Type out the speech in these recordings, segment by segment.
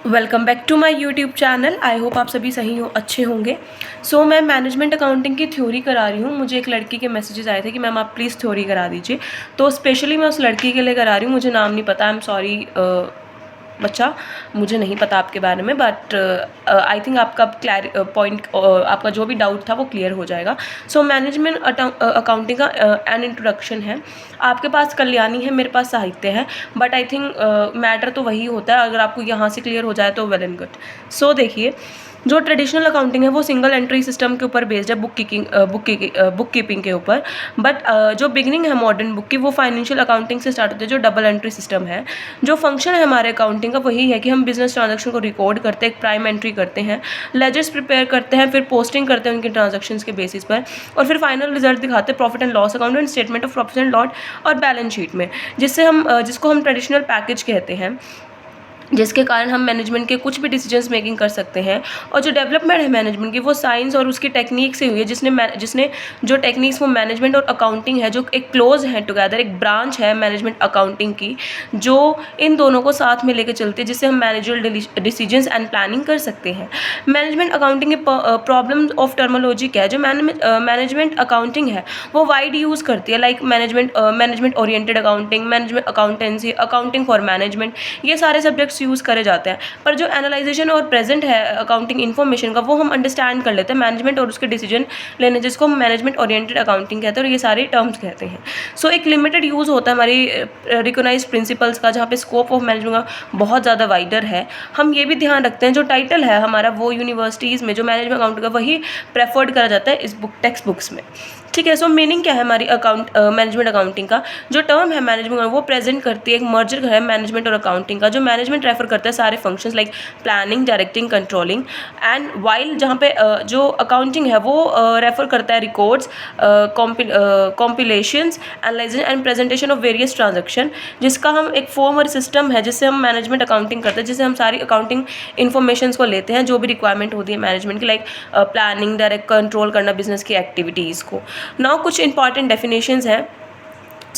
Welcome back to my YouTube channel. I hope आप सभी सही हो, अच्छे होंगे। मैं मैनेजमेंट अकाउंटिंग की थ्योरी करा रही हूँ। मुझे एक लड़की के मैसेजेस आए थे कि मैम आप प्लीज़ थ्योरी करा दीजिए, तो स्पेशली मैं उस लड़की के लिए करा रही हूँ। मुझे नाम नहीं पता, आई एम सॉरी बच्चा, मुझे नहीं पता आपके बारे में, बट आई थिंक आपका पॉइंट आपका जो भी डाउट था वो क्लियर हो जाएगा। मैनेजमेंट अकाउंटिंग का एन इंट्रोडक्शन है। आपके पास कल्याणी है, मेरे पास साहित्य है, बट आई थिंक मैटर तो वही होता है। अगर आपको यहाँ से क्लियर हो जाए तो वेल एंड गुड। देखिए, जो ट्रेडिशनल अकाउंटिंग है वो सिंगल एंट्री सिस्टम के ऊपर बेस्ड है, बुक कीपिंग के ऊपर। बट जो बिगिनिंग है मॉडर्न बुक की, वो फाइनेंशियल अकाउंटिंग से स्टार्ट होती है, जो डबल एंट्री सिस्टम है। जो फंक्शन है हमारे अकाउंटिंग का वही है कि हम बिजनेस ट्रांजैक्शन को रिकॉर्ड करते हैं, एक प्राइम एंट्री करते हैं, लेजर्स प्रिपेयर करते हैं, फिर पोस्टिंग करते हैं उनके ट्रांजैक्शंस के बेसिस पर, और फिर फाइनल रिजल्ट दिखाते हैं profit and loss account and statement of profit and loss और बैलेंस शीट में, जिसको हम ट्रेडिशनल पैकेज कहते हैं, जिसके कारण हम मैनेजमेंट के कुछ भी डिसीजंस मेकिंग कर सकते हैं। और जो डेवलपमेंट है मैनेजमेंट की, वो साइंस और उसकी टेक्निक से हुई है, जिसने जो टेक्निक्स वो मैनेजमेंट और अकाउंटिंग है, जो एक क्लोज है टुगेदर, एक ब्रांच है मैनेजमेंट अकाउंटिंग की, जो इन दोनों को साथ में लेकर चलती है, जिससे हम मैनेजरल डिसीजंस एंड प्लानिंग कर सकते हैं। मैनेजमेंट अकाउंटिंग के प्रॉब्लम ऑफ टर्मोलॉजी क्या है? जो मैनेजमेंट अकाउंटिंग है वो वाइड यूज़ करती है, like management oriented accounting, management accountancy, accounting for management, ये सारे सब्जेक्ट्स यूज़ करे जाते हैं। पर जो एनालाइजेशन और प्रेजेंट है अकाउंटिंग इन्फॉर्मेशन का, वो हम अंडरस्टैंड कर लेते हैं मैनेजमेंट और उसके डिसीजन लेने, जिसको हम मैनेजमेंट ओरिएंटेड अकाउंटिंग कहते हैं, और ये सारे टर्म्स कहते हैं। एक लिमिटेड यूज़ होता है हमारी रिकोगनाइज प्रिंसिपल्स का, जहाँ पे स्कोप ऑफ मैनेजमेंट का बहुत ज़्यादा वाइडर है। हम ये भी ध्यान रखते हैं जो टाइटल है हमारा, वो यूनिवर्सिटीज़ में जो मैनेजमेंट अकाउंटिंग का वही प्रेफर्ड करा जाता है इस टेक्स्ट बुक्स में। ठीक है। मीनिंग क्या है हमारी मैनेजमेंट अकाउंटिंग का? जो टर्म है मैनेजमेंट, वो प्रेजेंट करती है एक मर्जर है मैनेजमेंट और अकाउंटिंग का, जो मैनेजमेंट रेफर करता है सारे functions like planning, directing, controlling, and while जहाँ पे जो अकाउंटिंग है वो रेफर करता है records, compilations, analysis and presentation of various transaction, जिसका हम एक फॉर्म और सिस्टम है जिससे हम मैनेजमेंट अकाउंटिंग करते हैं, जिससे हम सारी अकाउंटिंग इन्फॉर्मेशन को लेते हैं, जो भी रिक्वायरमेंट होती है मैनेजमेंट की, लाइक प्लानिंग, डायरेक्ट कंट्रोल करना बिजनेस की एक्टिविटीज़ को। नाउ कुछ इंपॉर्टेंट डेफिनेशंस हैं।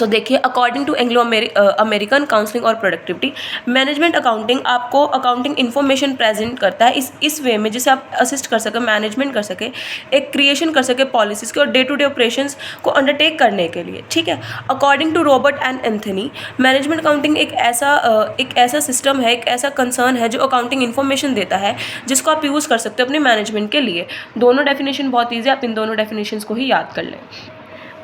देखिए, according to Anglo American counselling और प्रोडक्टिविटी, मैनेजमेंट अकाउंटिंग आपको अकाउंटिंग इन्फॉर्मेशन प्रेजेंट करता है इस वे में जिससे आप असिस्ट कर सके, मैनेजमेंट कर सके, एक क्रिएशन कर सके पॉलिसीज़ के और डे टू डे ऑपरेशंस को अंडरटेक करने के लिए। ठीक है। According to Robert and Anthony, management accounting एक ऐसा सिस्टम है, एक ऐसा कंसर्न है जो अकाउंटिंग इन्फॉर्मेशन देता है, जिसको आप यूज़ कर सकते हो अपने मैनेजमेंट के लिए। दोनों डेफिनेशन बहुत ईजी, आप इन दोनों डेफिनेशन को ही याद कर लें।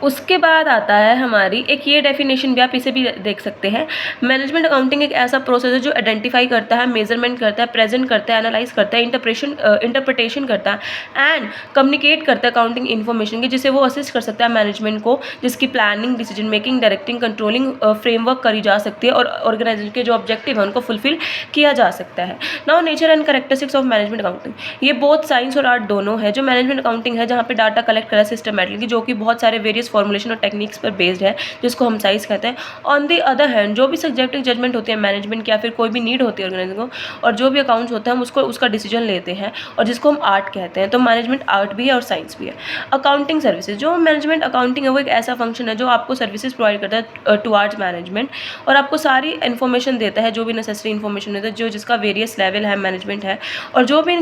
उसके बाद आता है हमारी एक ये डेफिनेशन भी, आप इसे भी देख सकते हैं। मैनेजमेंट अकाउंटिंग एक ऐसा प्रोसेस है जो आइडेंटिफाई करता है, मेजरमेंट करता है, प्रेजेंट करता है, एनालाइज करता है, इंटरप्रिटेशन करता है एंड कम्युनिकेट करता है अकाउंटिंग इन्फॉर्मेशन की, जिससे वो असिस्ट कर सकता है मैनेजमेंट को, जिसकी planning, decision making, directing, controlling framework करी जा सकती है और ऑर्गेनाइजेशन के जो ऑब्जेक्टिव है उनको फुलफिल किया जा सकता है। Now nature and characteristics of management accounting, ये बोथ साइंस और आर्ट दोनों है। जो मैनेजमेंट अकाउंटिंग है जहाँ पे डाटा कलेक्ट करा सिस्टमेटिकली, जो कि बहुत सारे वेरियस फॉर्मुलेशन और टेक्निक्स पर बेस्ड है, जिसको हम साइंस कहते हैं। ऑन द अदर हैंड, जो भी सब्जेक्टिव जजमेंट होती है मैनेजमेंट की, या फिर कोई भी नीड होती है ऑर्गेनाइजेशन को, और जो भी अकाउंट्स होता है हम उसका डिसीजन लेते हैं, और जिसको हम आर्ट कहते हैं। तो मैनेजमेंट आर्ट भी है और साइंस भी है। अकाउंटिंग सर्विसेज, जो मैनेजमेंट अकाउंटिंग है वो एक ऐसा फंक्शन है जो आपको सर्विसेज प्रोवाइड करता है टुवार्ड्स मैनेजमेंट, और आपको सारी इन्फॉर्मेशन देता है, जो भी नेसेसरी इन्फॉर्मेशन देता है, जिसका वेरियस लेवल है मैनेजमेंट है, और जो भी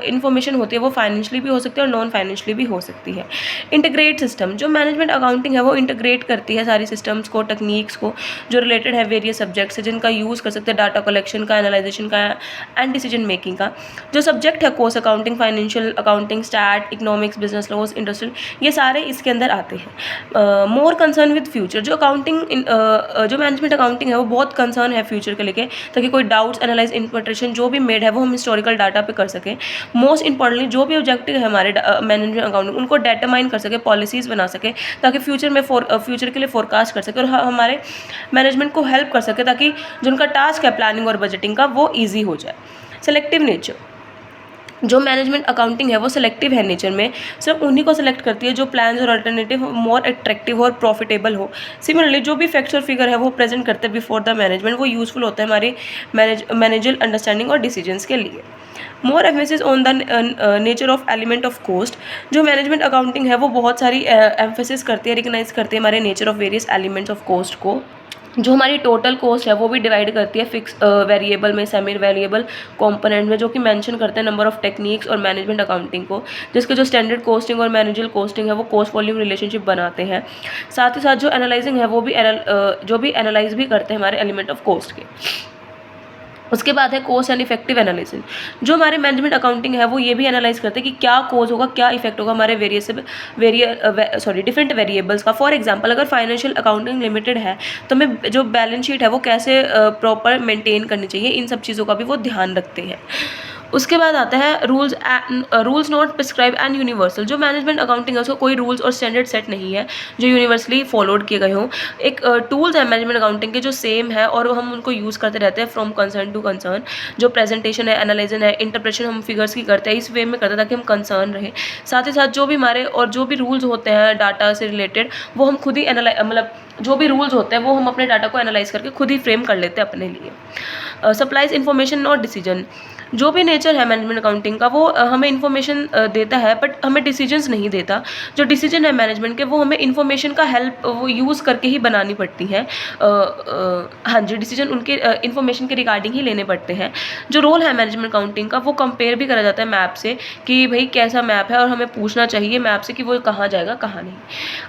इन्फॉर्मेशन होती है वो फाइनेंशियली भी हो सकती है और नॉन फाइनेंशियली भी हो सकती है। इंटीग्रेट सिस्टम, जो मैनेजमेंट अकाउंटिंग है वो इंटीग्रेट करती है सारी सिस्टम्स को, टेक्निक्स को, जो रिलेटेड है वेरियस सब्जेक्ट्स से, जिनका यूज़ कर सकते हैं डाटा कलेक्शन का, एनालाइजेशन का एंड डिसीजन मेकिंग का। जो सब्जेक्ट है course accounting, financial accounting, stat, economics, business laws, industrial, ये सारे इसके अंदर आते हैं। मोर कंसर्न विद फ्यूचर, जो मैनेजमेंट अकाउंटिंग है वो बहुत कंसर्न है फ्यूचर के लेके, ताकि कोई डाउट्स, एनालाइज, इंटरप्रिटेशन जो भी मेड है वो हम हिस्टोरिकल डाटा पे कर सकें। मोस्ट इंपॉर्टेंटली, जो भी ऑब्जेक्टिव है हमारे मैनेजमेंट अकाउंटिंग, उनको डेटरमाइन कर सके, पॉलिसीज़ बना सके, ताकि फ्यूचर के लिए फोरकास्ट कर सके और हमारे मैनेजमेंट को हेल्प कर सके, ताकि जो उनका टास्क है प्लानिंग और बजटिंग का वो ईजी हो जाए। सेलेक्टिव नेचर, जो मैनेजमेंट अकाउंटिंग है वो सिलेक्टिव है नेचर में, सिर्फ उन्हीं को सिलेक्ट करती है जो प्लान्स और अल्टरनेटिव मोर अट्रैक्टिव और प्रॉफिटेबल हो। सिमिलरली, जो भी फैक्ट्स और फिगर है वो प्रेजेंट करते हैं बिफोर द मैनेजमेंट, वो यूजफुल होता है हमारी मैनेजरल अंडरस्टैंडिंग और डिसीजंस के लिए। More emphasis on the nature of element of cost, जो मैनेजमेंट अकाउंटिंग है वो बहुत सारी एम्फेसिस करती है, रिकग्नाइज करती है हमारे nature of various elements of cost को, जो हमारी टोटल कॉस्ट है वो भी डिवाइड करती है फिक्स वेरिएबल में, सेमी वेरिएबल कंपोनेंट में, जो कि मेंशन करते हैं नंबर ऑफ टेक्निक्स और मैनेजमेंट अकाउंटिंग को, जिसके जो स्टैंडर्ड कॉस्टिंग और मैनेजल कॉस्टिंग है वो कॉस्ट वॉल्यूम रिलेशनशिप बनाते हैं। साथ ही साथ जो एनालाइजिंग है वो भी जो भी एनालाइज भी करते हैं हमारे एलिमेंट ऑफ कॉस्ट के। उसके बाद है कॉस्ट एंड इफेक्टिव एनालिसिस। जो हमारे मैनेजमेंट अकाउंटिंग है वो ये भी एनालाइज करते हैं कि क्या कॉज होगा, क्या इफेक्ट होगा हमारे डिफरेंट वेरिएबल्स का। फॉर एग्जांपल अगर फाइनेंशियल अकाउंटिंग लिमिटेड है तो हमें जो बैलेंस शीट है वो कैसे प्रॉपर मेंटेन करनी चाहिए, इन सब चीज़ों का भी वो ध्यान रखते हैं। उसके बाद आता है rules not prescribe and universal. जो मैनेजमेंट अकाउंटिंग है उसको कोई रूल्स और स्टैंडर्ड सेट नहीं है जो यूनिवर्सली फॉलोड किए गए हों। एक टूल्स है मैनेजमेंट अकाउंटिंग के जो सेम है और हम उनको यूज़ करते रहते हैं फ्रॉम कंसर्न टू कंसर्न। जो प्रेजेंटेशन है, एनालिजन है, इंटरप्रेशन हम फिगर्स की करते हैं, इस वे में करते हैं ताकि हम कंसर्न रहे। साथ ही साथ जो भी हमारे और जो भी रूल्स होते हैं डाटा से रिलेटेड वो हम खुद ही मतलब जो भी रूल्स होते हैं वो हम अपने डाटा को एनालाइज करके खुद ही फ्रेम कर लेते हैं अपने लिए। Supplies information not decision. जो भी नेचर है मैनेजमेंट अकाउंटिंग का वो हमें इन्फॉर्मेशन देता है बट हमें डिसीजंस नहीं देता। जो डिसीजन है मैनेजमेंट के वो हमें इन्फॉर्मेशन का हेल्प वो यूज़ करके ही बनानी पड़ती है। हाँ जी, डिसीजन उनके इन्फॉर्मेशन के रिगार्डिंग ही लेने पड़ते हैं। जो रोल है मैनेजमेंट अकाउंटिंग का वो कंपेयर भी करा जाता है मैप से कि भाई कैसा मैप है और हमें पूछना चाहिए मैप से कि वो कहाँ जाएगा कहाँ नहीं।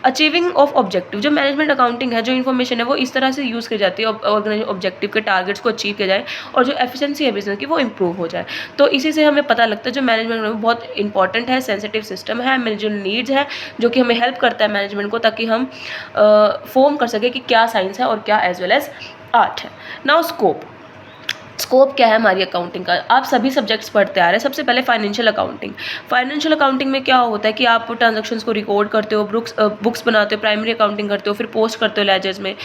Achieving of objective. जो मैनेजमेंट अकाउंटिंग है, जो इन्फॉर्मेशन है वो इस तरह से यूज़ की जाती है ऑर्गेनाइजेशन ऑब्जेक्टिव के टारगेट्स को अचीव किया जाए और जो एफिशिएंसी है बिजनेस की वो इंप्रूव हो जाए। तो इसी से हमें पता लगता है जो मैनेजमेंट में बहुत इंपॉर्टेंट है, सेंसिटिव सिस्टम है, मैनेजर नीड्स है जो कि हमें हेल्प करता है मैनेजमेंट को ताकि हम फॉर्म कर सके कि क्या साइंस है और क्या एज वेल एज आर्ट है। नाउ स्कोप क्या है हमारी अकाउंटिंग का। आप सभी सब्जेक्ट्स पढ़ते आ रहे हैं। सबसे पहले फाइनेंशियल अकाउंटिंग। फाइनेंशियल अकाउंटिंग में क्या होता है कि आप ट्रांजैक्शंस को रिकॉर्ड करते हो, बुक्स बनाते हो, प्राइमरी अकाउंटिंग करते हो, फिर पोस्ट करते हो लेजर्स में,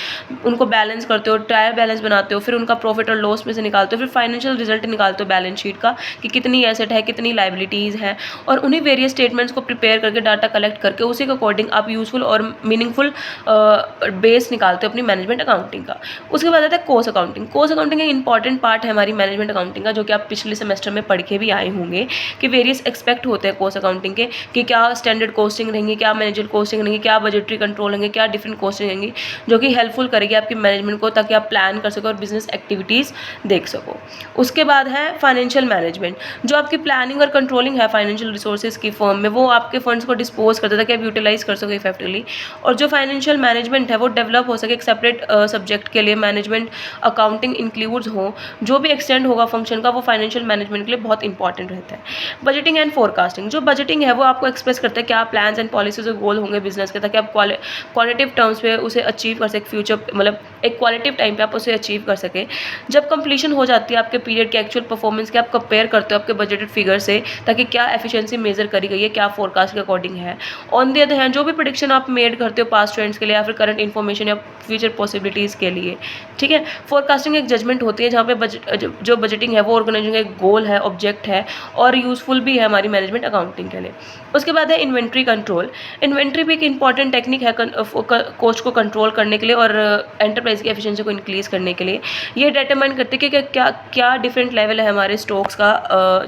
उनको बैलेंस करते हो, ट्रायल बैलेंस बनाते हो, फिर उनका प्रॉफिट और लॉस में से निकालते हो, फिर फाइनेंशियल रिजल्ट निकालते हो बैलेंस शीट का कि कितनी एसेट है, कितनी लाइबिलिटीज़ है, और उन्हीं वेरियस स्टेटमेंट्स को प्रिपेयर करके डाटा कलेक्ट करके उसी के अकॉर्डिंग आप यूजफुल और मीनिंगफुल बेस निकालते हो अपनी मैनेजमेंट अकाउंटिंग का। उसके बाद आता है कॉस्ट अकाउंटिंग। कॉस्ट अकाउंटिंग एक इंपॉर्टेंट पार्ट है हमारी मैनेजमेंट अकाउंटिंग का, जो कि आप पिछले सेमेस्टर में पढ़ के भी आए होंगे कि वेरियस एक्सपेक्ट होते हैं कॉस्ट अकाउंटिंग के कि क्या स्टैंडर्ड कॉस्टिंग रहेंगी, क्या मैनेजर कॉस्टिंग रहेंगी, क्या बजटरी कंट्रोल रहेंगे, क्या डिफरेंट कॉस्टिंग रहेंगी, जो कि हेल्पफुल करेगी आपकी मैनेजमेंट को ताकि आप प्लान कर सको और बिजनेस एक्टिविटीज़ देख सको। उसके बाद है फाइनेंशियल मैनेजमेंट। जो आपकी प्लानिंग और कंट्रोलिंग है फाइनेंशियल रिसोर्सेज की फर्म में, वो आपके फंड्स को डिस्पोज करता है ताकि आप यूटिलाइज कर सको इफेक्टिवली। और जो फाइनेंशियल मैनेजमेंट है वो डेवलप हो सके एक सेपरेट सब्जेक्ट के लिए मैनेजमेंट अकाउंटिंग इंक्लूड्स हो, जो भी एक्सटेंड होगा फंक्शन का वो फाइनेंशियल मैनेजमेंट के लिए बहुत इंपॉर्टेंट रहता है। Budgeting and forecasting. जो बजटिंग है वो आपको एक्सप्रेस करता है क्या प्लान्स एंड पॉलिसीज और गोल होंगे बिजनेस के ताकि आप क्वालिटेटिव टर्म्स पे उसे अचीव कर सके, फ्यूचर मतलब एक क्वालिटिव टाइम पे आप उसे अचीव कर सके। जब कंप्लीशन हो जाती है आपके पीरियड के एक्चुअल परफॉर्मेंस के, आप कंपेयर करते हो आपके बजटेड फिगर से ताकि क्या एफिशिएंसी मेजर करी गई है, क्या फोरकास्ट के अकॉर्डिंग है। ऑन द अदर हैंड जो भी प्रेडिक्शन आप मेड करते हो पास्ट ट्रेंड्स के लिए या फिर करंट इन्फॉर्मेशन या फ्यूचर पॉसिबिलिटीज़ के लिए, ठीक है। फोरकास्टिंग एक जजमेंट होती है जहाँ पे जो बजटिंग है वो ऑर्गेनाइजेशन का एक गोल है, ऑब्जेक्ट है और यूजफुल भी है हमारी मैनेजमेंट अकाउंटिंग के लिए। उसके बाद है इन्वेंट्री कंट्रोल। इन्वेंट्री भी एक इंपॉर्टेंट टेक्निक है कॉस्ट को कंट्रोल करने के लिए और एंटरप्राइज की एफिशिएंसी को इंक्रीज करने के लिए। ये डिटरमाइन करती है कि क्या डिफरेंट लेवल है हमारे स्टॉक्स का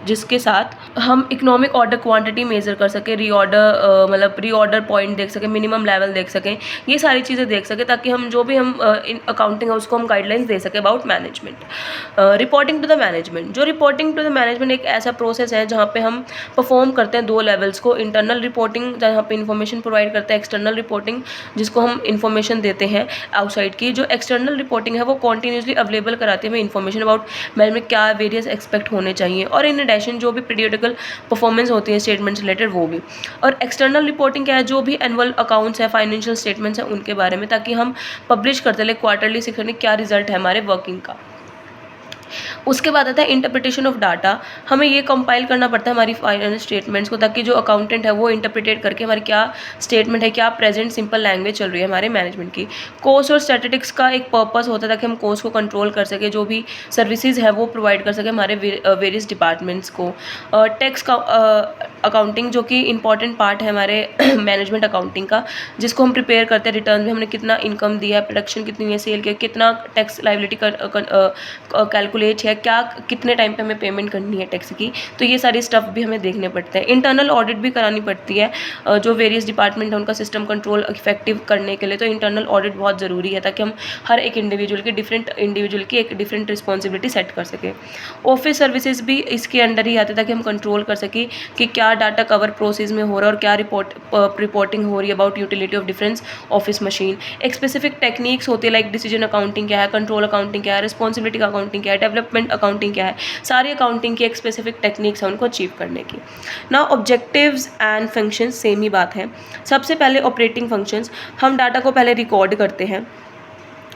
जिसके साथ हम इकोनॉमिक ऑर्डर क्वांटिटी मेजर कर सकें, मतलब रीऑर्डर पॉइंट देख सकें, मिनिमम लेवल देख सकें, ये सारी चीज़ें देख सकें ताकि हम जो भी हम अकाउंटिंग है उसको हम गाइडलाइंस दे सकें about management. Reporting to the management. जो रिपोर्टिंग टू द मैनेजमेंट एक ऐसा प्रोसेस है जहाँ पे हम परफॉर्म करते हैं 2 लेवल्स को। इंटरनल रिपोर्टिंग जहाँ पे इन्फॉर्मेशन प्रोवाइड करते हैं, एक्सटर्नल रिपोर्टिंग जिसको हम इन्फॉर्मेशन देते हैं आउटसाइड की। जो एक्सटर्नल रिपोर्टिंग है वो कॉन्टीन्यूसली अवेलेबल कराती है हमें इन्फॉर्मेशन अबाउट मैनेजमेंट क्या वेरियस एक्सपेक्ट होने चाहिए, और इन जो भी पीरियडिकल परफॉर्मेंस होती है स्टेटमेंट्स रिलेटेड वो भी। और एक्सटर्नल रिपोर्टिंग क्या है, जो भी एनुअल अकाउंट्स है, फाइनेंशियल स्टेटमेंट्स हैं उनके बारे में, ताकि हम पब्लिश करते रहे क्वार्टरली सेक्शन क्या रिजल्ट है हमारे वर्किंग का। उसके बाद आता है इंटरप्रिटेशन ऑफ डाटा। हमें ये कंपाइल करना पड़ता है हमारी फाइनेंशियल स्टेटमेंट्स को ताकि जो अकाउंटेंट है वो इंटरप्रिटेट करके हमारी क्या स्टेटमेंट है, क्या प्रेजेंट सिंपल लैंग्वेज चल रही है हमारे मैनेजमेंट की। कॉस्ट और स्टैटिस्टिक्स का एक पर्पस होता है ताकि हम कॉस्ट को कंट्रोल कर सके, जो भी सर्विसेज है वो प्रोवाइड कर सके हमारे वेरियस डिपार्टमेंट्स को। टैक्स का अकाउंटिंग जो कि इंपॉर्टेंट पार्ट है हमारे मैनेजमेंट अकाउंटिंग का, जिसको हम प्रिपेयर करते हैं रिटर्न में हमने कितना इनकम दिया है, प्रोडक्शन कितनी है, सेल किया, कितना टैक्स लाइबिलिटी कैलकुलेट है, है, क्या कितने टाइम पे हमें पेमेंट करनी है टैक्स की, तो ये सारी स्टफ भी हमें देखने पड़ते हैं। इंटरनल ऑडिट भी करानी पड़ती है, जो वेरियस डिपार्टमेंट है उनका सिस्टम कंट्रोल इफेक्टिव करने के लिए, तो इंटरनल ऑडिट बहुत ज़रूरी है ताकि हम हर एक इंडिविजुअल की एक डिफरेंट रिस्पॉन्सिबिलिटी सेट कर सकें। ऑफिस सर्विसेज भी इसके अंडर ही आते हैं ताकि हम कंट्रोल कर सकें कि क्या डाटा कवर प्रोसेस में हो रहा है और क्या रिपोर्टिंग हो रही है about utility of difference office machine. एक स्पेसिफिक टेक्निक्स होती है, लाइक डिसीजन अकाउंटिंग क्या है, कंट्रोल अकाउंटिंग क्या है, रिस्पॉन्सिबिलिटी अकाउंटिंग क्या है, डेवलपमेंट अकाउंटिंग क्या है, सारी अकाउंटिंग की एक स्पेसिफिक टेक्निक्स है उनको अचीव करने की। ना ऑब्जेक्टिव्स एंड फंक्शंस सेम ही बात है। सबसे पहले ऑपरेटिंग फंक्शंस, हम डाटा को पहले रिकॉर्ड करते हैं,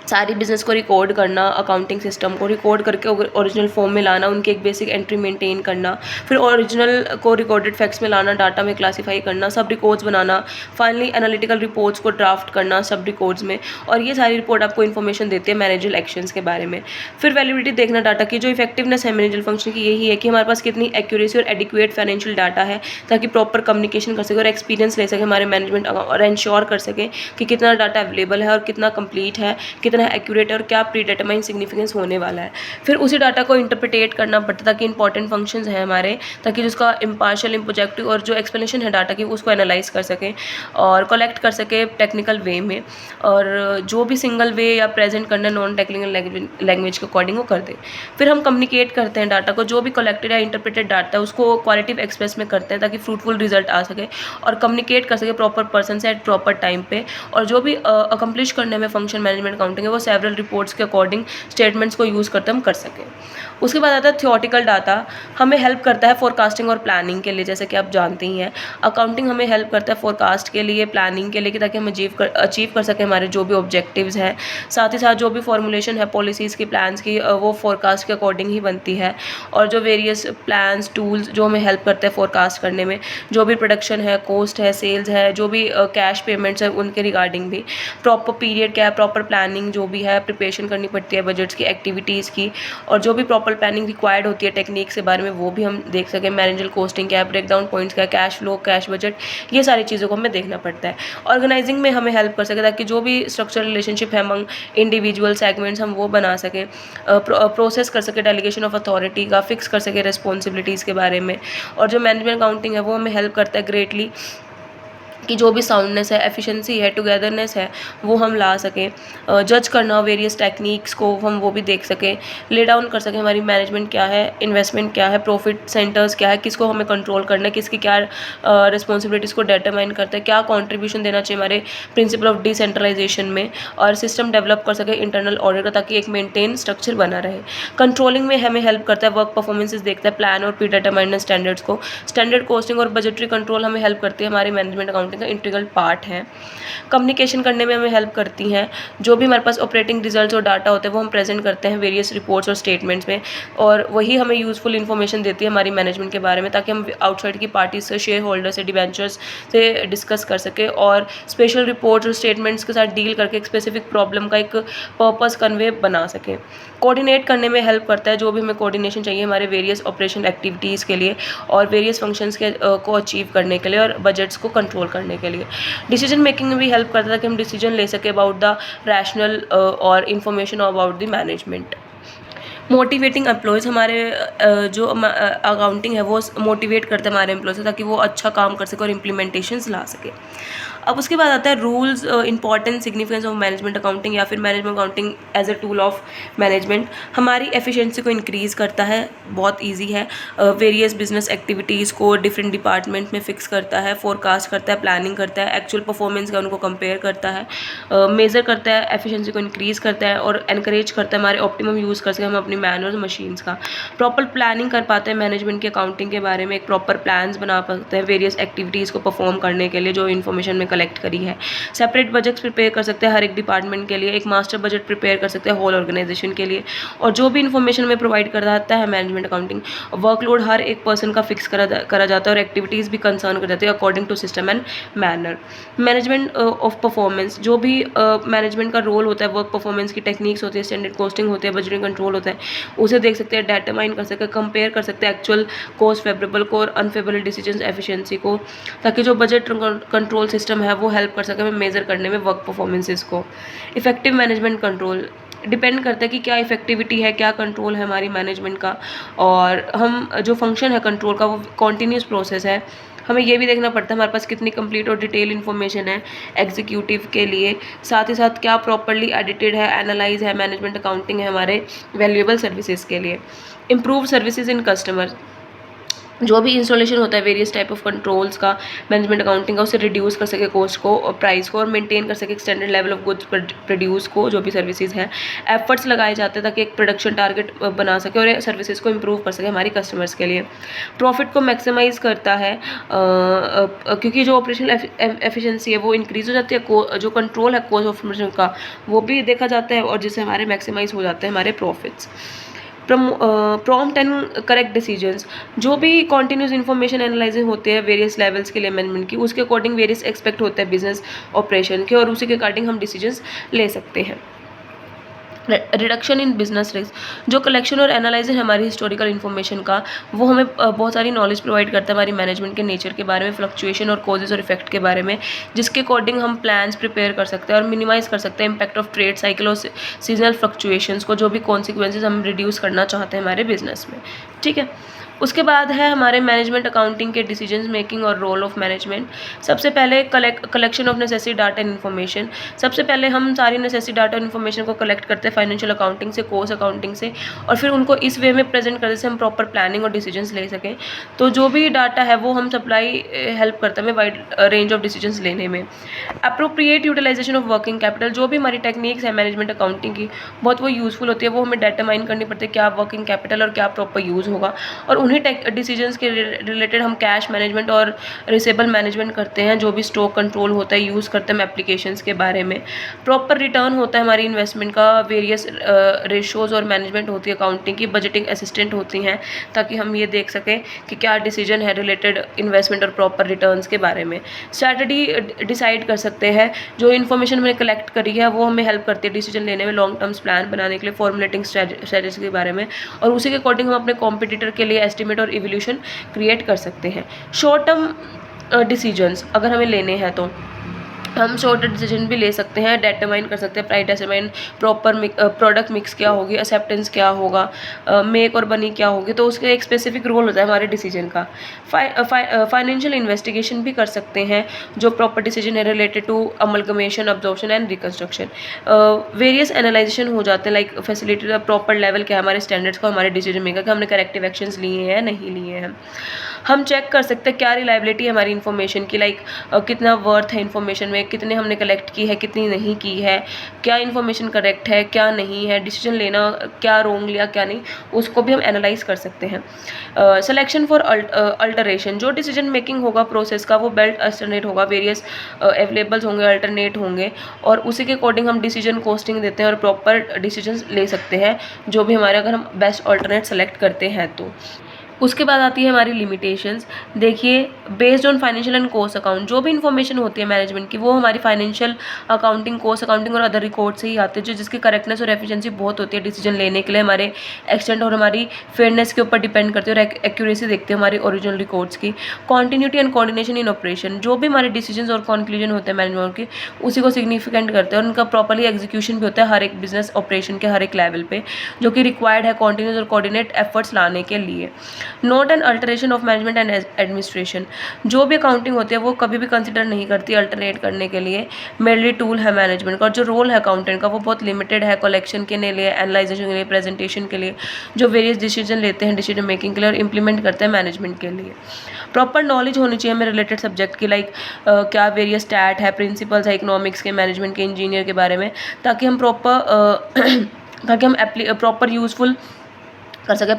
सारी बिजनेस को रिकॉर्ड करना, अकाउंटिंग सिस्टम को रिकॉर्ड करके ओरिजिनल फॉर्म में लाना, उनकी एक बेसिक एंट्री मेंटेन करना, फिर ओरिजिनल को रिकॉर्डेड फैक्ट्स में लाना, डाटा में क्लासीफाई करना, सब रिकॉर्ड्स बनाना, फाइनली एनालिटिकल रिपोर्ट्स को ड्राफ्ट करना सब रिकॉर्ड्स में, और ये सारी रिपोर्ट आपको इन्फॉर्मेशन देती है मैनेजरल एक्शंस के बारे में। फिर वैलिडिटी देखना डाटा की, जो इफेक्टिवनेस है मैनेजरल फंक्शन की यही है कि हमारे पास कितनी एक्यूरेसी और एडिक्वेट फाइनेंशियल डाटा है ताकि प्रॉपर कम्युनिकेशन कर सके और एक्सपीरियंस ले सके हमारे मैनेजमेंट और इंश्योर कर सके कि कितना डाटा अवेलेबल है और कितना कंप्लीट है, कितना एक्यूरेट है और क्या प्रीडिटरमाइन सिग्निफिकेंस होने वाला है। फिर उसी डाटा को इंटरप्रिटेट करना पड़ता है ताकि इंपॉर्टेंट फंक्शंस हैं हमारे, ताकि जिसका इम्पार्शियल इम्पोजेक्टिव और जो एक्सप्लेनेशन है डाटा की उसको एनालाइज कर सकें और कलेक्ट कर सके टेक्निकल वे में, और जो भी सिंगल वे या प्रेजेंट करना नॉन टेक्निकल लैंग्वेज के अकॉर्डिंग वो कर दे। फिर हम कम्युनिकेट करते हैं डाटा को, जो भी कलेक्टेड या इंटरप्रेटेड डाटा है उसको क्वालिटिव एक्सप्रेस में करते हैं ताकि फ्रूटफुल रिजल्ट आ सके और कम्युनिकेट कर सके प्रॉपर पर्सन से एट प्रॉपर टाइम पे, और जो भी अकम्प्लिश करने में फंक्शन मैनेजमेंट अकाउंटिंग है वो सेवरल रिपोर्ट्स के अकॉर्डिंग स्टेटमेंट्स को यूज़ करते हम कर सकें। उसके बाद आता है थियोटिकल डाटा, हमें हेल्प करता है फोरकास्टिंग और प्लानिंग के लिए, जैसे कि आप जानते ही हैं अकाउंटिंग हमें हेल्प करता है फोरकास्ट के लिए, प्लानिंग के लिए, कि ताकि हम अचीव कर सकें हमारे जो भी ऑब्जेक्टिव्स हैं। साथ ही साथ जो भी फॉर्मुलेशन है पॉलिसीज़ की, प्लान्स की, वो फोरकास्ट के अकॉर्डिंग ही बनती है, और जो वेरियस प्लान्स टूल्स जो हमें हेल्प करते हैं फोरकास्ट करने में, जो भी प्रोडक्शन है, कॉस्ट है, सेल्स है, जो भी कैश पेमेंट्स है उनके रिगार्डिंग भी प्रॉपर पीरियड क्या है, प्रॉपर प्लानिंग जो भी है प्रिपरेशन करनी पड़ती है बजट्स की, एक्टिविटीज़ की, और जो भी प्रॉपर प्लानिंग रिक्वायर्ड होती है टेक्निक्स के बारे में वो भी हम देख सकें, मैनेजरल कॉस्टिंग क्या है, ब्रेक डाउन पॉइंट्स क्या है, कैश फ्लो, कैश बजट, ये सारी चीज़ों को हमें देखना पड़ता है। ऑर्गेनाइजिंग में हमें हेल्प कर सके ताकि जो भी स्ट्रक्चरल रिलेशनशिप है अमंग इंडिविजुअल सेगमेंट्स हम वो बना सकें, प्रोसेस कर सके डेलीगेशन ऑफ अथॉरिटी का, फिक्स कर सके रिस्पॉन्सिबिलिटीज़ के बारे में, और जो मैनेजमेंट अकाउंटिंग है वो हमें हेल्प करता है ग्रेटली कि जो भी साउंडनेस है, एफिशिएंसी है, टुगेदरनेस है वो हम ला सकें, जज करना वेरियस टेक्निक्स को हम वो भी देख सकें, ले डाउन कर सकें हमारी मैनेजमेंट क्या है, इन्वेस्टमेंट क्या है, प्रॉफिट सेंटर्स क्या है, किसको हमें कंट्रोल करना है, किसकी क्या रिस्पॉन्सिबिलिटीज़ को डिटरमाइन करते हैं, क्या कॉन्ट्रीब्यूशन देना चाहिए हमारे प्रिंसिपल ऑफ डिसेंट्रलाइजेशन में, और सिस्टम डेवलप कर सके इंटरनल ऑडिट का ताकि एक मेंटेन स्ट्रक्चर बना रहे। कंट्रोलिंग में हमें हेल्प करता है, वर्क परफॉर्मेंसेज देखता है, प्लान और प्री डिटरमाइंड स्टैंडर्ड्स को, स्टैंडर्ड कॉस्टिंग और बजटरी कंट्रोल हमें हेल्प करती है, हमारी मैनेजमेंट अकाउंटिंग का इंटीग्रल पार्ट है। कम्युनिकेशन करने में हमें हेल्प करती हैं, जो भी हमारे पास ऑपरेटिंग रिजल्ट्स और डाटा होते हैं वो हम प्रेजेंट करते हैं वेरियस रिपोर्ट्स और स्टेटमेंट्स में, और वही हमें यूज़फुल इन्फॉर्मेशन देती है हमारी मैनेजमेंट के बारे में ताकि हम आउटसाइड की पार्टीज से, शेयर होल्डर से, डिवेंचर्स से डिस्कस कर सके और स्पेशल रिपोर्ट्स और स्टेटमेंट्स के साथ डील करके एक स्पेसिफिक प्रॉब्लम का एक पर्पस कन्वे बना सकें। कोऑर्डिनेट करने में हेल्प करता है, जो भी हमें कोऑर्डिनेशन चाहिए हमारे वेरियस ऑपरेशन एक्टिविटीज़ के लिए और वेरियस फंक्शंस के को अचीव करने के लिए और बजट्स को कंट्रोल करने के लिए। डिसीजन मेकिंग में भी हेल्प करता है कि हम डिसीजन ले सके अबाउट द रैशनल और information about the management. Motivating employees, हमारे जो अकाउंटिंग है वो मोटिवेट करते हैं हमारे एम्प्लॉयज़ ताकि वो अच्छा काम कर सके और इम्प्लीमेंटेशंस ला सके। अब उसके बाद आता है rules, important significance of management accounting या फिर management accounting as a tool of management. हमारी एफिशिएंसी को इंक्रीज़ करता है, बहुत इजी है, वेरियस बिजनेस एक्टिविटीज़ को डिफरेंट डिपार्टमेंट में फिक्स करता है, फोरकास्ट करता है, प्लानिंग करता है, एक्चुअल परफॉर्मेंस का उनको कंपेयर करता है, मेज़र करता है, एफिशिएंसी को इंक्रीज़ करता है और एनकरेज करता है हमारे ऑप्टिमम यूज़ कर सकें हम अपनी मैन और मशीन्स का। प्रॉपर प्लानिंग कर पाते हैं मैनेजमेंट के अकाउंटिंग के बारे में, एक प्रॉपर प्लान्स बना पाते हैं वेरियस एक्टिविटीज़ को परफॉर्म करने के लिए जो इन्फॉर्मेशन में कलेक्ट करी है। सेपरेट बजट्स प्रिपेयर कर सकते हैं हर एक डिपार्टमेंट के लिए, एक मास्टर बजट प्रिपेयर कर सकते हैं होल ऑर्गेनाइजेशन के लिए, और जो भी इन्फॉर्मेशन में प्रोवाइड करता है मैनेजमेंट अकाउंटिंग, वर्कलोड हर एक पर्सन का फिक्स करा जाता है और एक्टिविटीज़ भी कंसर्न कर जाती है according to system and manner. Management of performance, जो भी मैनेजमेंट का रोल होता है, वर्क परफॉर्मेंस की टेक्निक्स होती है, स्टैंडर्ड कॉस्टिंग होती है, बजटिंग कंट्रोल होता है, उसे देख सकते हैं, डिटरमाइन कर सकते हैं, कंपेयर कर सकते हैं एक्चुअल कॉस्ट फेवरेबल को और अनफेवरेबल डिसीजंस एफिशिएंसी को, ताकि जो बजट कंट्रोल सिस्टम है वो हेल्प कर सके हमें मेजर करने में वर्क परफॉर्मेंसेस को। इफेक्टिव मैनेजमेंट कंट्रोल, डिपेंड करता है कि क्या इफेक्टिविटी है, क्या कंट्रोल है हमारी मैनेजमेंट का, और हम जो फंक्शन है कंट्रोल का वो कॉन्टीन्यूस प्रोसेस है। हमें ये भी देखना पड़ता है हमारे पास कितनी कंप्लीट और डिटेल इन्फॉर्मेशन है एग्जीक्यूटिव के लिए, साथ ही साथ क्या प्रॉपर्ली एडिटेड है, एनालाइज है, मैनेजमेंट अकाउंटिंग है हमारे वैल्यूएबल सर्विसेज के लिए। इम्प्रूव सर्विसेज इन कस्टमर, जो भी इंस्टॉलेशन होता है वेरियस टाइप ऑफ कंट्रोल्स का, मैनेजमेंट अकाउंटिंग का, उसे रिड्यूस कर सके कॉस्ट को और प्राइस को, और मेंटेन कर सके standard level of goods produce को, जो भी सर्विसेज हैं। एफर्ट्स लगाए जाते हैं ताकि एक प्रोडक्शन टारगेट बना सके और सर्विसेज को इम्प्रूव कर सके हमारी कस्टमर्स के लिए। प्रॉफिट को मैक्सिमाइज करता है क्योंकि जो ऑपरेशनल एफिशिएंसी है वो इंक्रीज हो जाती है, जो कंट्रोल है कॉस्ट ऑफ ऑपरेशन का वो भी देखा जाता है, और जिससे हमारे मैक्सिमाइज हो जाते हैं हमारे profits. Prompt and correct decisions, जो भी कॉन्टीन्यूस इन्फॉर्मेशन एनालाइजिंग होते हैं वेरियस लेवल्स के लिए मैनेजमेंट की, उसके अकॉर्डिंग वेरियस एक्सपेक्ट होते हैं बिजनेस ऑपरेशन के, और उसी के अकॉर्डिंग हम डिसीजंस ले सकते हैं। रिडक्शन इन बिजनेस रिस्क, जो कलेक्शन और एनालाइजिंग हमारी हिस्टोरिकल इन्फॉर्मेशन का, वो हमें बहुत सारी नॉलेज प्रोवाइड करता है हमारी मैनेजमेंट के नेचर के बारे में, फ्लक्चुएशन और कॉजेज और इफेक्ट के बारे में, जिसके अकॉर्डिंग हम प्लान्स प्रिपेयर कर सकते हैं और मिनिमाइज कर सकते हैं इम्पैक्ट ऑफ ट्रेड साइकिल और सीजनल फ्लक्चुएशंस को, जो भी कॉन्सिक्वेंसेज हम रिड्यूस करना चाहते हैं हमारे बिजनेस में। ठीक है, उसके बाद है हमारे मैनेजमेंट अकाउंटिंग के डिसीजंस मेकिंग और रोल ऑफ मैनेजमेंट। सबसे पहले collection of necessary data and information, सबसे पहले हम सारी नेसेसरी डाटा और इन्फॉर्मेशन को कलेक्ट करते हैं फाइनेंशियल अकाउंटिंग से, कॉस्ट अकाउंटिंग से, और फिर उनको इस वे में प्रेजेंट करने से हम प्रॉपर प्लानिंग और डिसीजंस ले सकें। तो जो भी डाटा है वो हम सप्लाई हेल्प करता है हमें वाइड रेंज ऑफ डिसीजंस लेने में। Appropriate utilisation of working capital, जो भी हमारी टेक्निक्स है मैनेजमेंट अकाउंटिंग की बहुत वो यूज़फुल होती है, वो हमें डिटरमाइन करनी पड़ती है क्या वर्किंग कैपिटल और क्या प्रॉपर यूज़ होगा, और उन्हीं डिसीजंस के रिलेटेड हम कैश मैनेजमेंट और रिसेबल मैनेजमेंट करते हैं, जो भी स्टॉक कंट्रोल होता है यूज़ करते हैं हम एप्लीकेशंस के बारे में। प्रॉपर रिटर्न होता है हमारी इन्वेस्टमेंट का, वेरियस रेशोज़ और मैनेजमेंट होती है अकाउंटिंग की, बजटिंग असिस्टेंट होती हैं ताकि हम ये देख सकें कि क्या डिसीजन है रिलेटेड इन्वेस्टमेंट और प्रॉपर रिटर्न्स के बारे में। स्ट्रैटेजी डिसाइड कर सकते हैं, जो इन्फॉर्मेशन हमने कलेक्ट करी है वो हमें हेल्प करती है डिसीजन लेने में, लॉन्ग टर्म्स प्लान बनाने के लिए, फॉर्मुलेटिंग स्ट्रेटजी के बारे में, और उसी के अकॉर्डिंग हम अपने कॉम्पिटिटर के लिए एस्टिमेट और इवोल्यूशन क्रिएट कर सकते हैं। शॉर्ट टर्म डिसीजंस अगर हमें लेने हैं तो हम शॉर्ट डिसीजन भी ले सकते हैं, डिटरमाइन कर सकते हैं price determine, proper product mix क्या होगी, एक्सेप्टेंस क्या होगा, मेक और बनी क्या होगी, तो उसका एक स्पेसिफिक रोल होता है हमारे डिसीजन का। फाइनेंशियल इन्वेस्टिगेशन भी कर सकते हैं, जो प्रॉपर डिसीजन है related to amalgamation, absorption and reconstruction. Various analysation हो जाते हैं, लाइक फैसिलिटी प्रॉपर लेवल क्या है हमारे स्टैंडर्ड्स को हमारे डिसीजन मेकर कि हमने करेक्टिव एक्शंस लिए हैं नहीं लिए हैं। हम चेक कर सकते हैं क्या रिलायबिलिटी है हमारी इन्फॉर्मेशन की, लाइक कितना वर्थ है इन्फॉर्मेशन में, कितने हमने कलेक्ट की है, कितनी नहीं की है, क्या इन्फॉर्मेशन करेक्ट है क्या नहीं है, डिसीजन लेना क्या रोंग लिया क्या नहीं, उसको भी हम एनालाइज कर सकते हैं। सिलेक्शन फॉर अल्टरेशन, जो डिसीजन मेकिंग होगा प्रोसेस का वो बेल्ट अल्टरनेट होगा, वेरियस अवेलेबल्स होंगे, अल्टरनेट होंगे, और उसी के अकॉर्डिंग हम डिसीजन कॉस्टिंग देते हैं और प्रॉपर डिसीजन ले सकते हैं, जो भी हमारे अगर हम बेस्ट अल्टरनेट सेलेक्ट करते हैं तो। उसके बाद आती है हमारी लिमिटेशंस। देखिए, based on financial and cost account, जो भी इन्फॉर्मेशन होती है मैनेजमेंट की वो हमारी फाइनेंशियल अकाउंटिंग, कॉस्ट अकाउंटिंग और अदर रिकॉर्ड से ही आते हैं, जो जिसकी करेक्टनेस और एफिशिएंसी बहुत होती है डिसीजन लेने के लिए, हमारे एक्सटेंट और हमारी फेयरनेस के ऊपर डिपेंड करती है, और एक्यूरेसी देखते हैं हमारी ओरिजिनल रिकॉर्ड्स की। Continuity and coordination in operation, जो भी हमारे डिसीजन और कंक्लूजन होते हैं मैनेजमेंट के उसी को सिग्निफिकेंट करते हैं, और उनका प्रॉपरली एग्जीक्यूशन भी होता है हर एक बिजनेस ऑपरेशन के हर एक लेवल पे, जो कि रिक्वायर्ड है कॉन्टीन्यूस और कोऑर्डिनेट एफर्ट्स लाने के लिए। Note and alteration of management and administration, जो भी अकाउंटिंग होती है वो कभी भी कंसिडर नहीं करती अल्टरनेट करने के लिए, मेनली टूल है मैनेजमेंट का, और जो रोल है अकाउंटेंट का वो बहुत लिमिटेड है कलेक्शन के लिए, एनालाइजेशन के लिए, प्रेजेंटेशन के लिए, जो वेरियस डिसीजन लेते हैं डिसीजन मेकिंग के लिए और इंप्लीमेंट करते हैं मैनेजमेंट के लिए। प्रॉपर नॉलेज होनी चाहिए हमें रिलेटेड सब्जेक्ट की, लाइक क्या वेरियस स्टैट है, प्रिंसिपल्स है इकोनॉमिक्स के, मैनेजमेंट के, इंजीनियर के बारे में, ताकि हम प्रॉपर यूजफुल कर सके,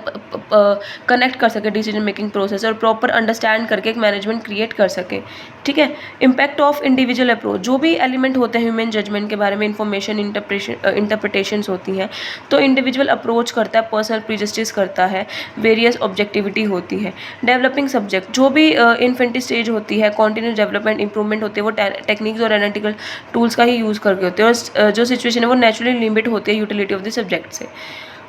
कनेक्ट कर सके डिसीजन मेकिंग प्रोसेस, और प्रॉपर अंडरस्टैंड करके एक मैनेजमेंट क्रिएट कर सके। ठीक है, इम्पैक्ट ऑफ इंडिविजुअल अप्रोच, जो भी एलिमेंट होते हैं ह्यूमन जजमेंट के बारे में, इंफॉर्मेशन इंटरप्रिटेशंस होती हैं, तो इंडिविजुअल अप्रोच करता है, पर्सनल प्रीजस्टिस करता है, वेरियस ऑब्जेक्टिविटी होती है। डेवलपिंग सब्जेक्ट, जो भी इन्फेंटी स्टेज होती है, कॉन्टिन्यूस डेवलपमेंट इंप्रूवमेंट होती है, वो टेक्निक्स और एनालिटिकल टूल्स का ही यूज़ करके होते हैं, और जो सिचुएशन है वो नेचुरली लिमिट होती है यूटिलिटी ऑफ द सब्जेक्ट से।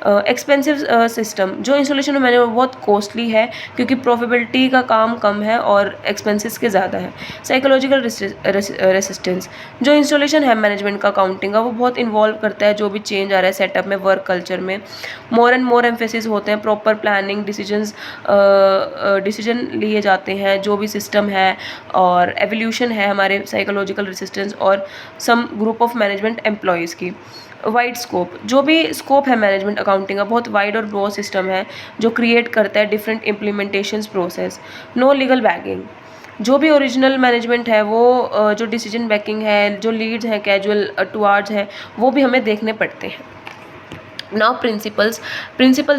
एक्सपेंसिव सिस्टम, जो इंस्टॉलेशन और मैनेजमेंट बहुत कॉस्टली है क्योंकि प्रॉफिटेबिलिटी का काम कम है और एक्सपेंसेस के ज़्यादा है। साइकोलॉजिकल रेसिस्टेंस, जो इंस्टॉलेशन है मैनेजमेंट का अकाउंटिंग का वो बहुत इन्वॉल्व करता है जो भी चेंज आ रहा है सेटअप में, वर्क कल्चर में। मोर एंड मोर एम्फेसिस होते हैं प्रॉपर प्लानिंग, डिसीजन लिए जाते हैं जो भी सिस्टम है, और एवोल्यूशन है हमारे साइकोलॉजिकल रेसिस्टेंस और some group of management employees की। वाइड स्कोप, जो भी स्कोप है मैनेजमेंट अकाउंटिंग का बहुत वाइड और ब्रॉड सिस्टम है जो क्रिएट करता है different implementations process. No legal backing, जो भी ओरिजिनल मैनेजमेंट है वो जो डिसीजन मेकिंग है, जो लीड्स हैं, कैजुअल टुवार्ड्स हैं, वो भी हमें देखने पड़ते हैं। नाउ प्रिंसिपल्स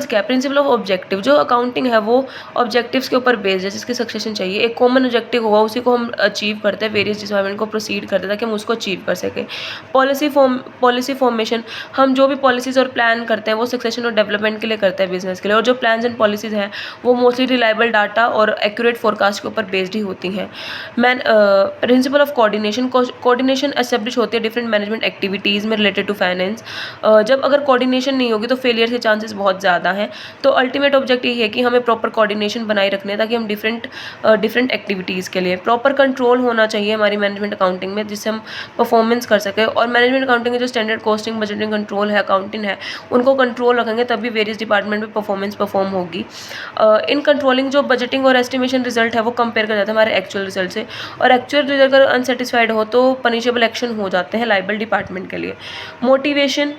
क्या है? प्रिंसिपल ऑफ ऑब्जेक्टिव, जो अकाउंटिंग है वो ऑब्जेक्टिव्स के ऊपर बेस्ड है जिसकी सक्सेशन चाहिए। एक कॉमन ऑब्जेक्टिव होगा उसी को हम अचीव करते हैं, वेरियस डिपार्टमेंट को प्रोसीड करते हैं ताकि हम उसको अचीव कर सकें। पॉलिसी फॉर्मेशन, हम जो भी पॉलिसीज़ और प्लान करते हैं वो सक्सेशन और डेवलपमेंट के लिए करते हैं बिजनेस के लिए, और जो प्लान्स एंड पॉलिसीज़ हैं वो मोस्टली रिलायबल डाटा और एक्यूरेट फोरकास्ट के ऊपर बेस्ड ही होती हैं। प्रिंसिपल ऑफ कोऑर्डिनेशन एस्टेब्लिश होती है डिफरेंट मैनेजमेंट एक्टिविटीज़ में रिलेटेड टू फाइनेंस। जब अगर कोऑर्डिनेशन नहीं होगी तो फेलियर के चांसेस बहुत ज़्यादा हैं। तो अल्टीमेट ऑब्जेक्ट ये है कि हमें प्रॉपर कोऑर्डिनेशन बनाए रखने हैं ताकि हम डिफरेंट एक्टिविटीज़ के लिए प्रॉपर कंट्रोल होना चाहिए हमारी मैनेजमेंट अकाउंटिंग में, जिससे हम परफॉर्मेंस कर सकें। और मैनेजमेंट अकाउंटिंग के जो स्टैंडर्ड कॉस्टिंग, बजटिंग कंट्रोल है, अकाउंटिंग है, उनको कंट्रोल रखेंगे तभी वेरियस डिपार्टमेंट में परफॉर्म होगी। इन कंट्रोलिंग जो बजटिंग और एस्टिमेशन रिजल्ट है वो कंपेयर कर जाता है हमारे एक्चुअल रिजल्ट से, और एक्चुअल रिजल्ट अगर अनसेटिस्फाइड हो तो पनिशेबल एक्शन हो जाते हैं लाइबल डिपार्टमेंट के लिए। Motivation,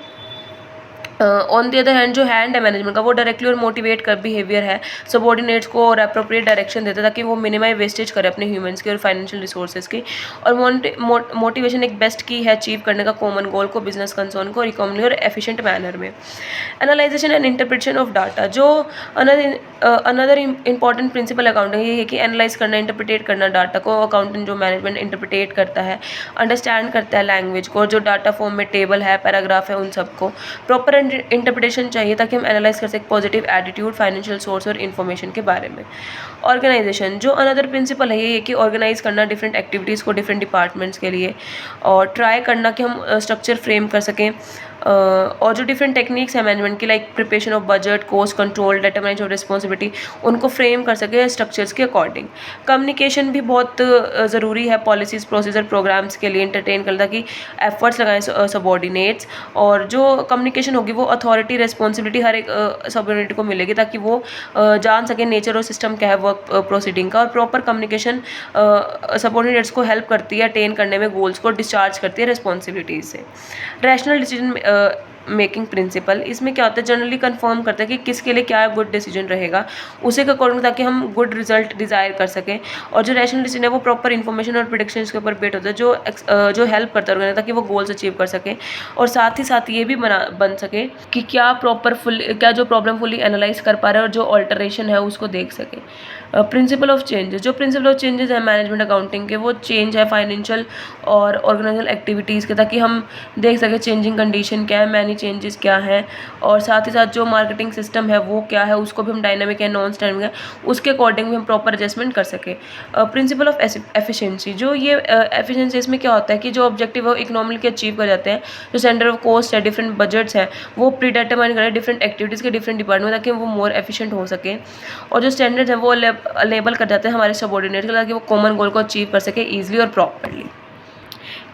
on the other hand जो हैंड है मैनेजमेंट का वो डायरेक्टली और मोटिवेट कर बिहेवियर है सबॉर्डिनेट्स को और अप्रोप्रिएट डायरेक्शन देता है ताकि वो मिनिमाइज वेस्टेज करे अपने ह्यूमंस की और फाइनेंशियल रिसोर्सेज की। और मोटिवेशन एक बेस्ट की है अचीव करने का कॉमन गोल को, बिजनेस कंसर्न को इकोनॉमी और एफिशिएंट मैनर में। Analysation and interpretation of data, जो अनदर इंपॉर्टेंट प्रिंसिपल अकाउंटिंग ये है कि एनालाइज करना, इंटरप्रिटेट करना डाटा को। अकाउंटिंग जो मैनेजमेंट इंटरप्रिटेट करता है, अंडरस्टैंड करता है लैंग्वेज को, जो डाटा फॉर्म में टेबल है, पैराग्राफ है, उन सबको प्रॉपर इंटरप्रिटेशन चाहिए ताकि हम एनालाइज कर सकें पॉजिटिव एटीट्यूड, फाइनेंशियल सोर्स और इन्फॉर्मेशन के बारे में। ऑर्गेनाइजेशन, जो अनदर प्रिंसिपल है ये कि ऑर्गेनाइज करना डिफरेंट एक्टिविटीज़ को डिफरेंट डिपार्टमेंट्स के लिए, और ट्राई करना कि हम स्ट्रक्चर फ्रेम कर सकें। और जो डिफरेंट टेक्निक्स हैं मैनेजमेंट की, like preparation of budget, cost control, determination of responsibility, उनको फ्रेम कर सके स्ट्रक्चर्स के अकॉर्डिंग। कम्युनिकेशन भी बहुत ज़रूरी है पॉलिसीज़, प्रोसीजर, प्रोग्राम्स के लिए एंटरटेन कर ताकि एफर्ट्स लगाएं सबॉर्डिनेट्स, और जो कम्युनिकेशन होगी वो अथॉरिटी, रिस्पॉन्सिबिलिटी हर एक सबॉर्डिनेट को मिलेगी ताकि वो जान सके नेचर और सिस्टम क्या है वर्क प्रोसीडिंग का। और प्रॉपर कम्युनिकेशन सबॉर्डिनेट्स को हेल्प करती है अटेन करने में गोल्स को, डिस्चार्ज करती है रिस्पॉन्सिबिलिटीज से। रैशनल डिसीजन मेकिंग प्रिंसिपल, इसमें क्या होता है जनरली कंफर्म करता है कि किसके लिए क्या गुड डिसीजन रहेगा उसी के अकॉर्डिंग, ताकि हम गुड रिजल्ट डिज़ायर कर सकें। और जो रैशनल डिसीजन है वो प्रॉपर इन्फॉर्मेशन और प्रेडिक्शंस के ऊपर बेट होता है जो हेल्प करता है ताकि वो गोल्स अचीव कर सकें, और साथ ही साथ ये भी बन सके कि क्या जो प्रॉब्लम फुली एनालाइज कर पा रहे हैं और जो ऑल्टरेशन है उसको देख सकें। प्रिंसिपल ऑफ चेंजेस, जो प्रिंसिपल ऑफ चेंजेस है मैनेजमेंट अकाउंटिंग के वो चेंज है फाइनेंशियल और ऑर्गेनाइजल एक्टिविटीज़ के, ताकि हम देख सकें चेंजिंग कंडीशन क्या है, मैनी चेंजेस क्या है, और साथ ही साथ जो मार्केटिंग सिस्टम है वो क्या है उसको भी हम डायनामिक है, नॉन स्टैंडिंग है, उसके अकॉर्डिंग भी हम प्रॉपर एडजस्टमेंट कर सकें। प्रिंसिपल ऑफ एफिशिएंसी, जो ये एफिशिएंसी इसमें क्या होता है कि जो ऑब्जेक्टिव है वो इकोनॉमिकली अचीव कर जाते हैं, जो सेंटर ऑफ कॉस्ट है, डिफरेंट बजट्स हैं, वो प्रीडिटरमाइन करें डिफरेंट एक्टिविटीज़ के डिफरेंट डिपार्टमेंट ताकि वो मोर एफिशिएंट हो सके, और जो स्टैंडर्ड्स हैं वो लेबल कर जाते हैं हमारे सबॉर्डिनेट के ताकि वो कॉमन गोल को अचीव कर सके ईजिली और प्रॉपरली।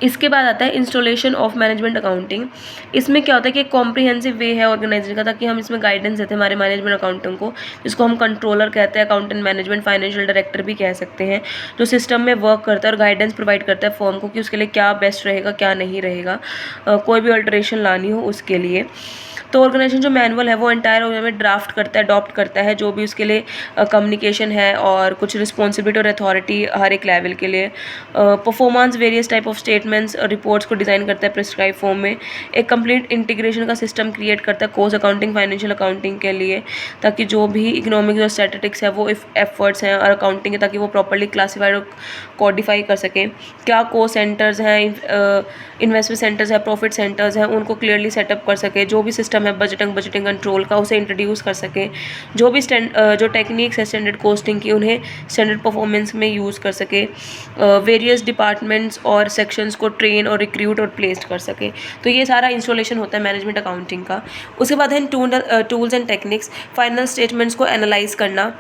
इसके बाद आता है इंस्टॉलेशन ऑफ मैनेजमेंट अकाउंटिंग। इसमें क्या होता है कि एक कॉम्प्रिहेंसिव वे है ऑर्गेनाइजेशन का ताकि हम इसमें गाइडेंस देते हैं हमारे मैनेजमेंट अकाउंटिंग को, जिसको हम कंट्रोलर कहते हैं, अकाउंटेंट मैनेजमेंट फाइनेंशियल डायरेक्टर भी कह सकते हैं, जो सिस्टम में वर्क करता है और गाइडेंस प्रोवाइड करता है फॉर्म को कि उसके लिए क्या बेस्ट रहेगा क्या नहीं रहेगा, कोई भी अल्टरेशन लानी हो उसके लिए। तो ऑर्गेनाइजेशन जो मैनुअल है वो एंटायर में ड्राफ्ट करता है, अडॉप्ट करता है जो भी उसके लिए कम्युनिकेशन है और कुछ रिस्पॉन्सिबिलिटी और अथॉरिटी हर एक लेवल के लिए। Performance various type of statements और रिपोर्ट्स को डिज़ाइन करता है प्रिस्क्राइब फॉर्म में। एक कंप्लीट इंटीग्रेशन का सिस्टम क्रिएट करता है कॉस्ट अकाउंटिंग, फाइनेंशियल अकाउंटिंग के लिए, ताकि जो भी इकोनॉमिक और स्टैटिस्टिक्स है वो एफर्ट्स हैं और अकाउंटिंग है ताकि वो प्रॉपर्ली क्लासीफाइड और कोडिफाई कर सकें। क्या कॉस्ट सेंटर्स हैं, इन्वेस्टमेंट सेंटर्स हैं, प्रॉफिट सेंटर्स हैं, उनको क्लियरली सेटअप कर सके। जो भी सिस्टम सिस्टम है बजटिंग कंट्रोल का, उसे इंट्रोड्यूस कर सकें। जो भी जो टेक्निक्स है स्टैंडर्ड कोस्टिंग की, उन्हें स्टैंडर्ड परफॉर्मेंस में यूज़ कर सके। वेरियस डिपार्टमेंट्स और सेक्शंस को ट्रेन और रिक्रूट और प्लेस कर सके। तो ये सारा इंस्टॉलेशन होता है मैनेजमेंट अकाउंटिंग का। उसके बाद है tools and techniques, final statements को एनालाइज करना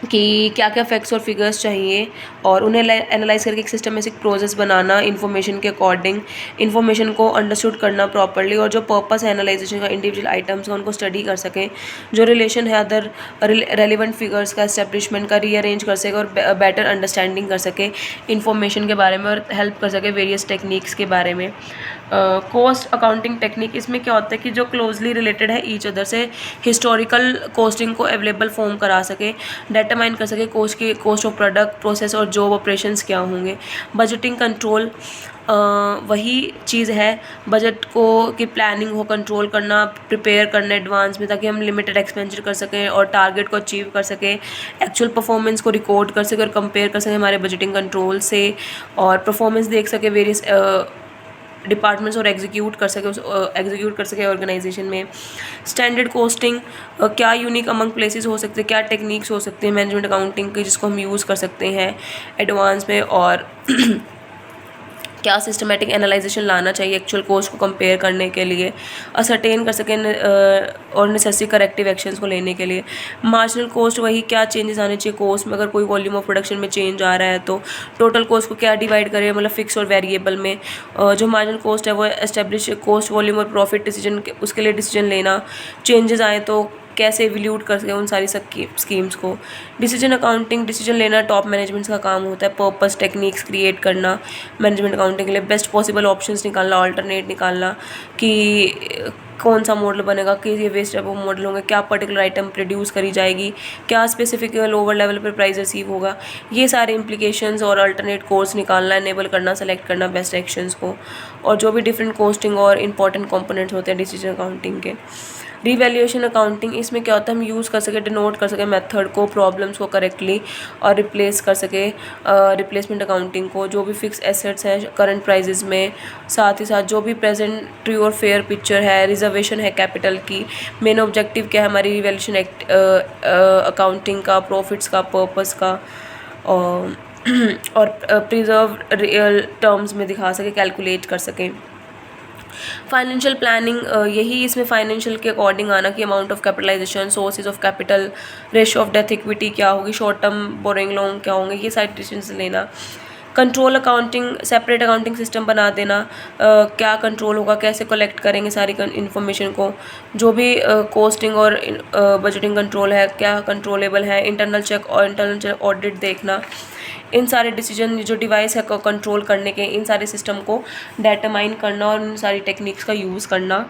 कि क्या क्या फैक्ट्स और फिगर्स चाहिए, और उन्हें एनालाइज करके एक सिस्टमेटिक प्रोसेस बनाना इन्फॉर्मेशन के अकॉर्डिंग, इन्फॉर्मेशन को अंडरस्टूड करना प्रॉपर्ली, और जो पर्पस है एनालाइजेशन का इंडिविजुअल आइटम्स का उनको स्टडी कर सकें। जो रिलेशन है अदर रेलिवेंट फिगर्स का एस्टेब्लिशमेंट का रीअरेंज कर सके और बेटर अंडरस्टैंडिंग कर सके इन्फॉर्मेशन के बारे में, और हेल्प कर सके वेरियस टेक्निक्स के बारे में। कॉस्ट अकाउंटिंग टेक्निक, इसमें क्या होता है कि जो क्लोजली रिलेटेड है ईच अदर से, हिस्टोरिकल कॉस्टिंग को अवेलेबल फॉर्म करा सके, डिटरमाइन कर सके कॉस्ट ऑफ प्रोडक्ट, प्रोसेस और जॉब ऑपरेशंस क्या होंगे। बजटिंग कंट्रोल वही चीज़ है, बजट को की प्लानिंग हो कंट्रोल करना, प्रिपेयर करना एडवांस में, ताकि हम लिमिटेड एक्सपेंडिचर कर सकें और टारगेट को अचीव कर सकें। एक्चुअल परफॉर्मेंस को रिकॉर्ड कर सकें और कंपेयर कर सकें हमारे बजटिंग कंट्रोल से, और परफॉर्मेंस देख सके वेरियस डिपार्टमेंट्स और एग्जीक्यूट कर सके ऑर्गेनाइजेशन में। स्टैंडर्ड कोस्टिंग, क्या यूनिक अमंग प्लेसेस हो सकते हैं, क्या टेक्निक्स हो सकते हैं मैनेजमेंट अकाउंटिंग के जिसको हम यूज़ कर सकते हैं एडवांस में, और क्या सिस्टमेटिक एनालाइजेशन लाना चाहिए एक्चुअल कोस्ट को कंपेयर करने के लिए, असरटेन कर सकें और नेसेसरी करेक्टिव एक्शंस को लेने के लिए। मार्जिनल कॉस्ट, वही क्या चेंजेस आने चाहिए कॉस्ट में, अगर कोई वॉल्यूम ऑफ प्रोडक्शन में चेंज आ रहा है तो टोटल कॉस्ट को क्या डिवाइड करें, मतलब फिक्स और वेरिएबल में। जो मार्जिनल कॉस्ट है वो एस्टेब्लिश कॉस्ट, वॉल्यूम और प्रॉफिट डिसीजन, उसके लिए डिसीजन लेना, चेंजेस आए तो कैसे एवल्यूट कर सकें उन सारी स्कीम्स को। डिसीजन अकाउंटिंग, डिसीजन लेना टॉप मैनेजमेंट्स का काम होता है। पर्पस, टेक्निक्स क्रिएट करना मैनेजमेंट अकाउंटिंग के लिए, बेस्ट पॉसिबल ऑप्शंस निकालना, ऑल्टरनेट निकालना कि कौन सा मॉडल बनेगा, कि ये वेस्ट टाइप ऑफ मॉडल होंगे, क्या पर्टिकुलर आइटम प्रोड्यूस करी जाएगी, क्या स्पेसिफिक लोअर लेवल पर प्राइस रिसीव होगा, ये सारे इंप्लीकेशंस और अल्टरनेट कोर्स निकालना, एनेबल करना, सेलेक्ट करना बेस्ट एक्शंस को, और जो भी डिफरेंट कॉस्टिंग और इंपॉर्टेंट कंपोनेंट्स होते हैं डिसीजन अकाउंटिंग के। रिवैल्यूएशन अकाउंटिंग, इसमें क्या होता है हम यूज़ कर सके, डिनोट कर सके मेथड को, प्रॉब्लम्स को करेक्टली, और रिप्लेस कर सके रिप्लेसमेंट अकाउंटिंग को, जो भी फिक्स एसेट्स हैं करंट प्राइजेस में, साथ ही साथ जो भी प्रेजेंट ट्रू और फेयर पिक्चर है, रिजर्वेशन है कैपिटल की। मेन ऑब्जेक्टिव क्या है हमारी रिवैल्यूएशन अकाउंटिंग का, प्रॉफिट्स का, पर्पस का, और प्रिजर्व रियल टर्म्स में दिखा सके, कैलकुलेट कर सकें। फाइनेंशियल प्लानिंग, यही इसमें फाइनेंशियल के अकॉर्डिंग आना कि amount of capitalisation, sources of capital, ratio of debt equity क्या होगी, शॉर्ट टर्म बोरिंग लोन क्या होंगे, ये सारी डिसीजंस लेना। Control accounting, separate accounting system बना देना, क्या कंट्रोल होगा, कैसे कलेक्ट करेंगे सारी इन्फॉर्मेशन को, जो भी कॉस्टिंग और बजटिंग कंट्रोल है क्या कंट्रोलेबल है, इंटरनल चेक और इंटरनल ऑडिट देखना, इन सारे डिसीजन जो डिवाइस है को कंट्रोल करने के, इन सारे सिस्टम को डिटरमाइन करना और इन सारी टेक्निक्स का यूज़ करना।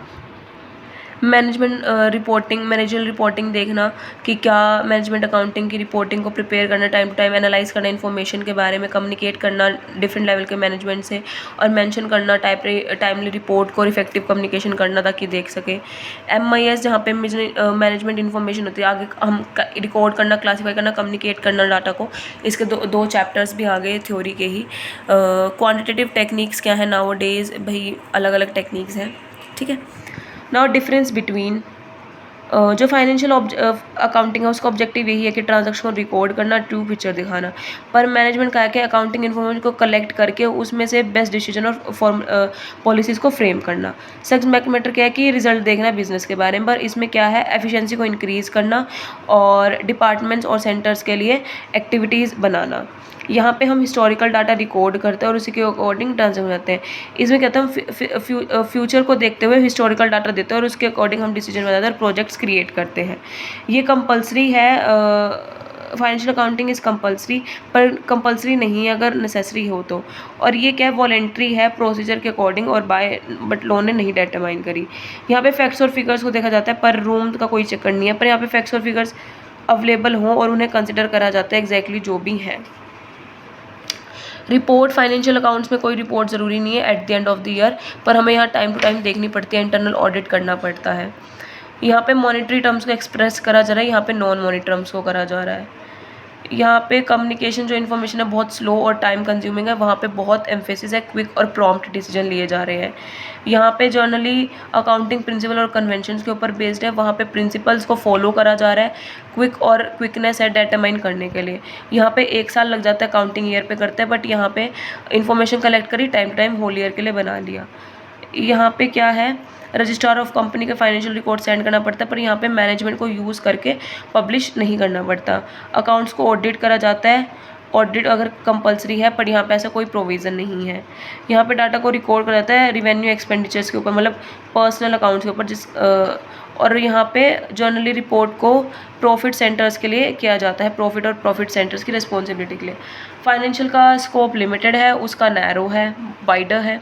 मैनेजमेंट रिपोर्टिंग, मैनेजरल रिपोर्टिंग देखना कि क्या मैनेजमेंट अकाउंटिंग की रिपोर्टिंग को प्रिपेयर करना, टाइम टू टाइम एनालाइज करना इन्फॉर्मेशन के बारे में, कम्युनिकेट करना डिफरेंट लेवल के मैनेजमेंट से, और मेंशन करना टाइमली रिपोर्ट को, इफेक्टिव कम्युनिकेशन करना ताकि देख सके। MIS, जहाँ पे मैनेजमेंट इन्फॉर्मेशन होती है, आगे हम रिकॉर्ड करना, क्लासीफाई करना, कम्युनिकेट करना डाटा को, इसके दो चैप्टर्स भी आ गए थ्योरी के ही। क्वान्टिटेटिव टेक्निक्स क्या है नाउ डेज, भाई अलग अलग टेक्निक्स हैं, ठीक है। नाउ डिफरेंस बिटवीन, जो फाइनेंशियल अकाउंटिंग है उसका ऑब्जेक्टिव यही है कि ट्रांजैक्शन को रिकॉर्ड करना, ट्रू पिक्चर दिखाना, पर मैनेजमेंट का है कि अकाउंटिंग इन्फॉर्मेशन को कलेक्ट करके उसमें से बेस्ट डिसीजन और पॉलिसीज़ को फ्रेम करना। सब्जेक्ट मैटर क्या है कि रिजल्ट देखना बिजनेस के बारे में, पर इसमें क्या है एफिशिएंसी को इंक्रीज़ करना और डिपार्टमेंट्स और सेंटर्स के लिए एक्टिविटीज़ बनाना। यहाँ पे हम हिस्टोरिकल डाटा रिकॉर्ड करते हैं और उसी के अकॉर्डिंग ट्रांसफर करते हैं। इसमें कहते हैं फ्यूचर को देखते हुए हिस्टोरिकल डाटा देते हैं और उसके अकॉर्डिंग हम डिसीजन बनाते हैं और प्रोजेक्ट्स क्रिएट करते हैं। ये कंपलसरी है, फाइनेंशियल अकाउंटिंग इज़ कंपलसरी, पर कंपलसरी नहीं है अगर नेसेसरी हो तो। और ये क्या है वॉलेंट्री है प्रोसीजर के अकॉर्डिंग और बट लॉ ने नहीं डिटरमाइन करी। यहाँ पे फैक्ट्स और फिगर्स को देखा जाता है, पर रूम का कोई चक्कर नहीं है, पर यहाँ पे फैक्ट्स और फिगर्स अवेलेबल हों और उन्हें कंसिडर करा जाता है एग्जैक्टली जो भी है। रिपोर्ट, फाइनेंशियल अकाउंट्स में कोई रिपोर्ट ज़रूरी नहीं है at the end of the year, पर हमें यहाँ टाइम टू टाइम देखनी पड़ती है, इंटरनल ऑडिट करना पड़ता है। यहाँ पे मॉनेटरी टर्म्स को एक्सप्रेस करा जा रहा है, यहाँ पे नॉन मॉनेटरी टर्म्स को करा जा रहा है। यहाँ पे कम्युनिकेशन जो इन्फॉर्मेशन है बहुत स्लो और टाइम कंज्यूमिंग है, वहाँ पे बहुत एम्फेसिस है क्विक और प्रॉम्प्ट डिसीजन लिए जा रहे हैं। यहाँ पे जर्नली अकाउंटिंग प्रिंसिपल और कन्वेंशंस के ऊपर बेस्ड है, वहाँ पे प्रिंसिपल्स को फॉलो करा जा रहा है। क्विकनेस है डेटा माइन करने के लिए। यहाँ पे 1 साल लग जाता है अकाउंटिंग ईयर पे करते हैं, बट यहाँ पे इन्फॉर्मेशन कलेक्ट करी time to time whole year के लिए बना लिया। यहाँ पे क्या है, रजिस्ट्रार ऑफ कंपनी के फाइनेंशियल रिकॉर्ड सेंड करना पड़ता है, पर यहाँ पे मैनेजमेंट को यूज़ करके पब्लिश नहीं करना पड़ता। अकाउंट्स को ऑडिट करा जाता है, ऑडिट अगर कंपलसरी है, पर यहाँ पे ऐसा कोई प्रोविज़न नहीं है। यहाँ पे डाटा को रिकॉर्ड करा जाता है रिवेन्यू एक्सपेंडिचर्स के ऊपर, मतलब पर्सनल अकाउंट्स के ऊपर, और यहाँ पे जर्नली रिपोर्ट को प्रॉफिट सेंटर्स के लिए किया जाता है, प्रॉफिट और प्रॉफिट सेंटर्स की रिस्पॉन्सिबिलिटी के लिए। फाइनेंशियल का स्कोप लिमिटेड है, उसका नैरो है, वाइडर है।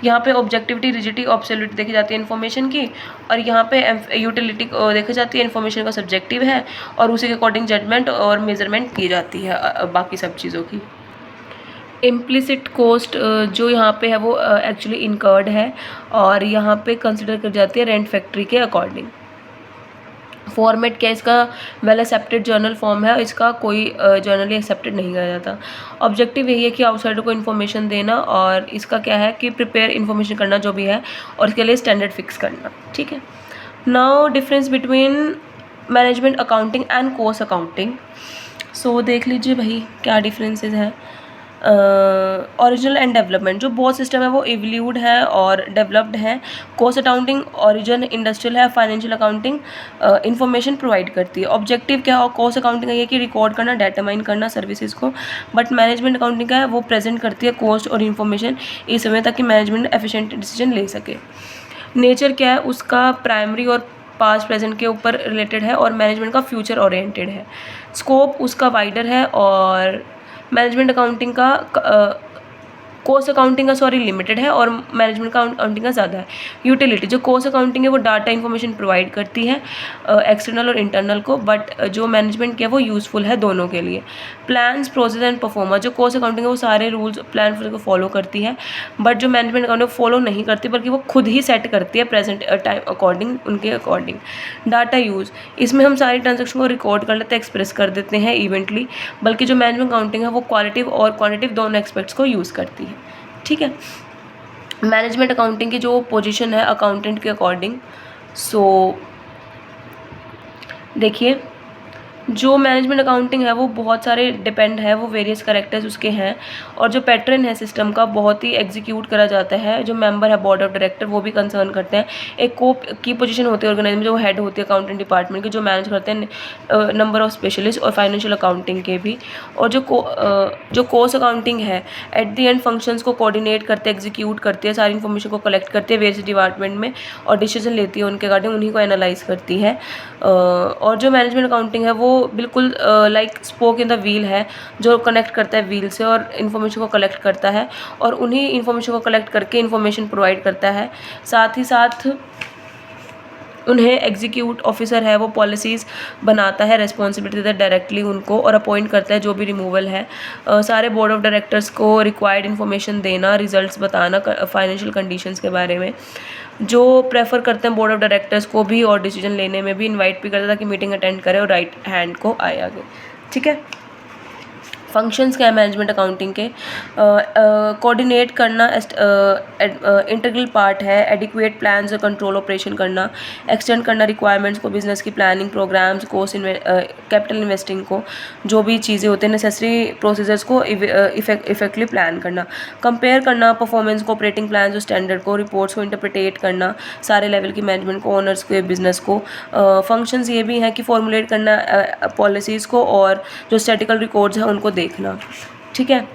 यहाँ पे ऑब्जेक्टिविटी, रिजिडिटी, ऑब्सोल्यूट देखी जाती है इन्फॉर्मेशन की, और यहाँ पे यूटिलिटी देखी जाती है इन्फॉर्मेशन का सब्जेक्टिव है, और उसी के अकॉर्डिंग जजमेंट और मेजरमेंट की जाती है बाकी सब चीज़ों की। इम्प्लिसिट कॉस्ट जो यहाँ पे है वो एक्चुअली इनकर्ड है, और यहाँ पे कंसिडर कर जाती है रेंट फैक्ट्री के अकॉर्डिंग। फॉर्मेट क्या है इसका, वेल एक्सेप्टेड जर्नल फॉर्म है, इसका कोई जर्नली एक्सेप्टेड नहीं किया जाता। ऑब्जेक्टिव यही है कि आउटसाइडर को इन्फॉर्मेशन देना, और इसका क्या है कि प्रिपेयर इन्फॉर्मेशन करना जो भी है, और इसके लिए स्टैंडर्ड फिक्स करना। ठीक है, now difference between management accounting and cost accounting. So देख लीजिए भाई क्या डिफरेंसेस हैं। ओरिजिनल एंड डेवलपमेंट, जो बोथ सिस्टम है वो इवल्यूड है और डेवलप्ड है। कॉस्ट अकाउंटिंग ओरिजिन इंडस्ट्रियल है, फाइनेंशियल अकाउंटिंग इन्फॉर्मेशन प्रोवाइड करती है। ऑब्जेक्टिव क्या है कॉस्ट अकाउंटिंग का, ये कि रिकॉर्ड करना, डेटरमाइन करना सर्विसेज को, बट मैनेजमेंट अकाउंटिंग का है वो प्रेजेंट करती है कॉस्ट और इन्फॉर्मेशन इस समय तक कि मैनेजमेंट एफिशिएंट डिसीजन ले सके। नेचर क्या है उसका, प्राइमरी और पास्ट प्रेजेंट के ऊपर रिलेटेड है, और मैनेजमेंट का फ्यूचर ओरिएंटेड है। स्कोप उसका वाइडर है, और मैनेजमेंट अकाउंटिंग का कॉस्ट अकाउंटिंग का लिमिटेड है, और मैनेजमेंट का अकाउंटिंग का ज़्यादा है। यूटिलिटी, जो कॉस्ट अकाउंटिंग है वो डाटा इन्फॉर्मेशन प्रोवाइड करती है एक्सटर्नल और इंटरनल को, बट जो मैनेजमेंट की है वो यूज़फुल है दोनों के लिए। प्लान्स, प्रोसेस एंड परफॉर्मेंस, जो कॉस्ट अकाउंटिंग है वो सारे रूल्स प्लान को फॉलो करती है, बट जो मैनेजमेंट अकाउंटिंग फॉलो नहीं करती, बल्कि वो खुद ही सेट करती है प्रेजेंट टाइम अकॉर्डिंग, उनके अकॉर्डिंग। डाटा यूज़, इसमें हम सारी ट्रांजेक्शन को रिकॉर्ड कर लेते हैं, एक्सप्रेस कर देते हैं इवेंटली, बल्कि जो मैनेजमेंट अकाउंटिंग है वो क्वालिटिव और क्वांटिटिव दोनों एस्पेक्ट्स को यूज़ करती है। ठीक है, मैनेजमेंट अकाउंटिंग की जो पोजीशन है अकाउंटेंट के अकॉर्डिंग, सो देखिए जो मैनेजमेंट अकाउंटिंग है वो बहुत सारे डिपेंड है, वो वेरियस कैरेक्टर्स उसके हैं, और जो पैटर्न है सिस्टम का बहुत ही एग्जीक्यूट करा जाता है। जो मेंबर है बोर्ड ऑफ डायरेक्टर वो भी कंसर्न करते हैं। एक को की पोजीशन होती है ऑर्गेनाइजेशन में, जो हेड होती है अकाउंटेंट डिपार्टमेंट की, जो मैनेज करते हैं नंबर ऑफ स्पेशलिस्ट और फाइनेंशियल अकाउंटिंग के भी। और जो कॉस्ट अकाउंटिंग है एट द एंड फंक्शंस को कोऑर्डिनेट करते हैं, एग्जीक्यूट करती है, सारी इन्फॉर्मेशन को कलेक्ट करती है वेरियस डिपार्टमेंट में, और डिसीजन लेती है उनके अकॉर्डिंग, उन्हीं को एनालाइज करती है। और जो मैनेजमेंट अकाउंटिंग है वो बिल्कुल like spoke in the wheel है, जो कनेक्ट करता है व्हील से और इन्फॉर्मेशन को कलेक्ट करता है, और उन्हीं इन्फॉर्मेशन को कलेक्ट करके इन्फॉर्मेशन प्रोवाइड करता है। साथ ही साथ उन्हें एग्जीक्यूट ऑफिसर है वो पॉलिसीज़ बनाता है, रिस्पॉन्सिबिलिटी देता है डायरेक्टली उनको, और अपॉइंट करता है जो भी रिमूवल है। सारे बोर्ड ऑफ डायरेक्टर्स को रिक्वायर्ड इन्फॉर्मेशन देना, रिजल्ट्स बताना, फाइनेंशियल कंडीशंस के बारे में। जो प्रेफर करते हैं बोर्ड ऑफ डायरेक्टर्स को भी, और डिसीजन लेने में भी इनवाइट भी करता है ताकि मीटिंग अटेंड करे और राइट हैंड को आए आगे। ठीक है, फंक्शंस क्या है मैनेजमेंट अकाउंटिंग के, कोऑर्डिनेट करना इंटीग्रल पार्ट है, एडिक्वेट प्लान्स और कंट्रोल ऑपरेशन करना, एक्सटेंड करना रिक्वायरमेंट्स को, बिजनेस की planning, programmes, cost capital investing को, जो भी चीज़ें होती हैं नेसेसरी प्रोसीजर्स को इफेक्टिवली प्लान करना, कंपेयर करना परफॉर्मेंस को, ऑपरेटिंग प्लान और स्टैंडर्ड को, रिपोर्ट्स को इंटरप्रिटेट करना सारे लेवल की मैनेजमेंट को, ओनर्स को, बिजनेस को। फंक्शंस ये भी हैं कि फॉर्मुलेट करना पॉलिसीज़ को, और जो स्टैटिकल रिकॉर्ड्स हैं उनको देखना। ठीक है,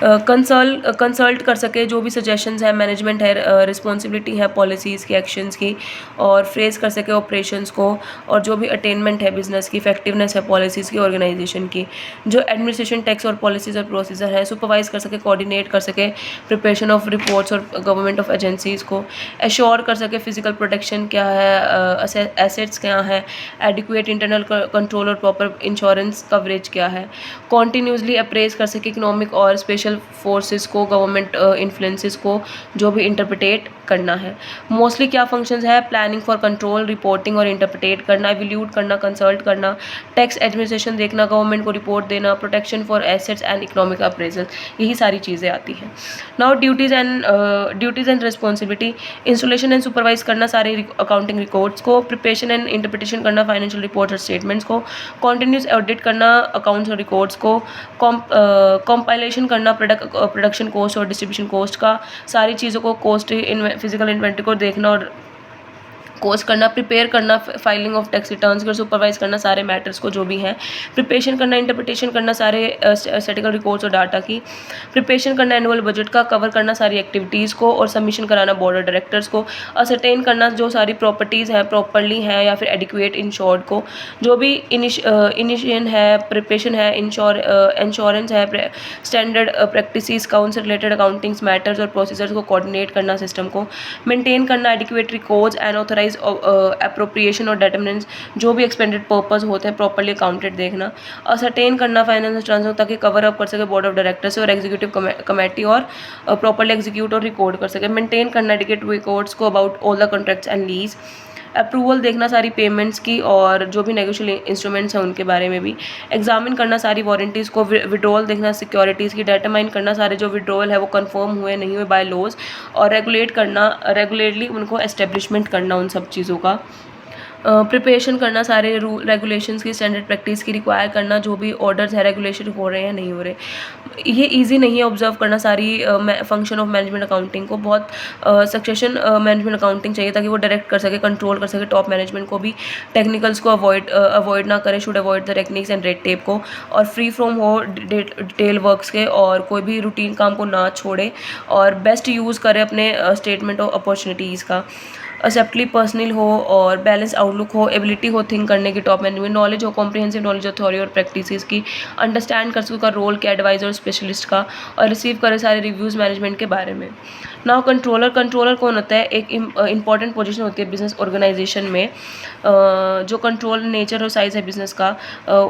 कंसल्ट कर सके, जो भी सजेशंस हैं मैनेजमेंट है, रिस्पॉन्सिबिलिटी है पॉलिसीज़ की, एक्शंस की, और फ्रेज कर सके ऑपरेशंस को, और जो भी अटेनमेंट है बिजनेस की, इफेक्टिवनेस है पॉलिसीज़ की, ऑर्गेनाइजेशन की। जो एडमिनिस्ट्रेशन टैक्स और पॉलिसीज़ और प्रोसीजर है सुपरवाइज कर सके, कोऑर्डिनेट कर सके प्रिपरेशन ऑफ रिपोर्ट्स और गवर्नमेंट ऑफ एजेंसीज़ को, एश्योर कर सके फिजिकल प्रोटेक्शन क्या है, एसेट्स क्या है, एडिक्वेट इंटरनल कंट्रोल और प्रॉपर इंश्योरेंस कवरेज क्या है, कॉन्टीन्यूसली अप्रेज कर सके इकोनॉमिक और स्पेशल फोर्सेस को, गवर्नमेंट इन्फ्लुएंसेस को, जो भी इंटरप्रिटेट करना है। मोस्टली क्या फंक्शंस है, प्लानिंग फॉर कंट्रोल, रिपोर्टिंग और इंटरप्रेट करना, एवल्यूट करना, कंसल्ट करना, टैक्स एडमिनिस्ट्रेशन देखना, गवर्नमेंट को रिपोर्ट देना, protection for assets and economic appraisal, यही सारी चीज़ें आती हैं। Now duties and responsibility, installation and supervise करना सारे अकाउंटिंग रिकॉर्ड्स को, प्रिपरेशन एंड इंटरप्रिटेशन करना फाइनेंशियल रिपोर्ट्स और स्टेटमेंट्स को, कॉन्टिन्यूस ऑडिट करना अकाउंट्स और रिकॉर्ड्स को, कंपाइलेशन करना प्रोडक्शन कॉस्ट और डिस्ट्रीब्यूशन कॉस्ट का, सारी चीज़ों को कॉस्ट फिजिकल इन्वेंट्री को देखना और कॉस्ट करना, प्रिपेयर करना फाइलिंग ऑफ टैक्स रिटर्न्स को, सुपरवाइज करना सारे मैटर्स को जो भी हैं, प्रिपरेशन करना, इंटरप्रिटेशन करना सारे स्टैटिस्टिकल रिकॉर्ड्स और डाटा की, प्रिपरेशन करना एनुअल बजट का, कवर करना सारी एक्टिविटीज़ को और सबमिशन कराना बोर्ड ऑफ डायरेक्टर्स को, असरटेन करना जो सारी प्रॉपर्टीज़ हैं प्रॉपरली हैं या फिर एडिक्वेट इंश्योर्ड को, जो भी इनिशिएशन है, प्रिपरेशन है, इंश्योरेंस है, स्टैंडर्ड प्रैक्टिसेस का उनसे रिलेटेड अकाउंटिंग्स मैटर्स और प्रोसीजर्स को कोऑर्डिनेट करना सिस्टम को, मेंटेन करना adequate records and authorise appropriation और डिटरमिनेंट्स जो भी एक्सपेंडेड पर्पस होते हैं प्रॉपर्ली अकाउंटेड देखना, असरटेन करना फाइनेंशियल ट्रांसफर ताकि कवर अप कर सके बोर्ड ऑफ डायरेक्टर्स और एग्जीक्यूटिव कमेटी और प्रॉपर्ली एग्जीक्यूट और रिकॉर्ड कर सके, मेंटेन करना एडिक्वेट रिकॉर्ड्स को about all the contracts and lease, approval देखना सारी पेमेंट्स की और जो भी नेगोशियल इंस्ट्रूमेंट्स हैं उनके बारे में भी, एग्जामिन करना सारी वारंटीज़ को, विड्रॉल देखना सिक्योरिटीज़ की, डिटरमाइन करना सारे जो विड्रॉल है वो कंफर्म हुए नहीं हुए बाय लॉज और रेगुलेट करना रेगुलेटली उनको एस्टेब्लिशमेंट करना उन सब चीज़ों का, प्रिपरेशन करना सारे रूल रेगुलेशंस की स्टैंडर्ड प्रैक्टिस की रिक्वायर करना जो भी ऑर्डर्स है रेगुलेशन हो रहे हैं नहीं हो रहे। ये इजी नहीं है ऑब्जर्व करना सारी फंक्शन ऑफ मैनेजमेंट अकाउंटिंग को, बहुत सक्सेशन मैनेजमेंट अकाउंटिंग चाहिए ताकि वो डायरेक्ट कर सके, कंट्रोल कर सके टॉप मैनेजमेंट को भी, टेक्निकल्स को अवॉइड ना करे, should avoid the techniques and red tape को और फ्री फ्रॉम हो डिटेल वर्क्स के और कोई भी रूटीन काम को ना छोड़े और बेस्ट यूज़ करे अपने स्टेटमेंट ऑफ अपॉर्चुनिटीज़ का, एक्सेप्टली पर्सनल हो और बैलेंस आउटलुक हो, एबिलिटी हो थिंक करने की टॉप मैनेजमेंट, नॉलेज हो कॉम्प्रिहेंसिव नॉलेज हो थ्योरी और प्रैक्टिसेस की, अंडरस्टैंड कर सके रोल के एडवाइजर स्पेशलिस्ट का और रिसीव करे सारे रिव्यूज़ मैनेजमेंट के बारे में। नाउ कंट्रोलर कौन होता है, एक इंपॉर्टेंट पोजीशन होती है बिजनेस ऑर्गेनाइजेशन में, जो कंट्रोल नेचर और साइज़ है बिजनेस का,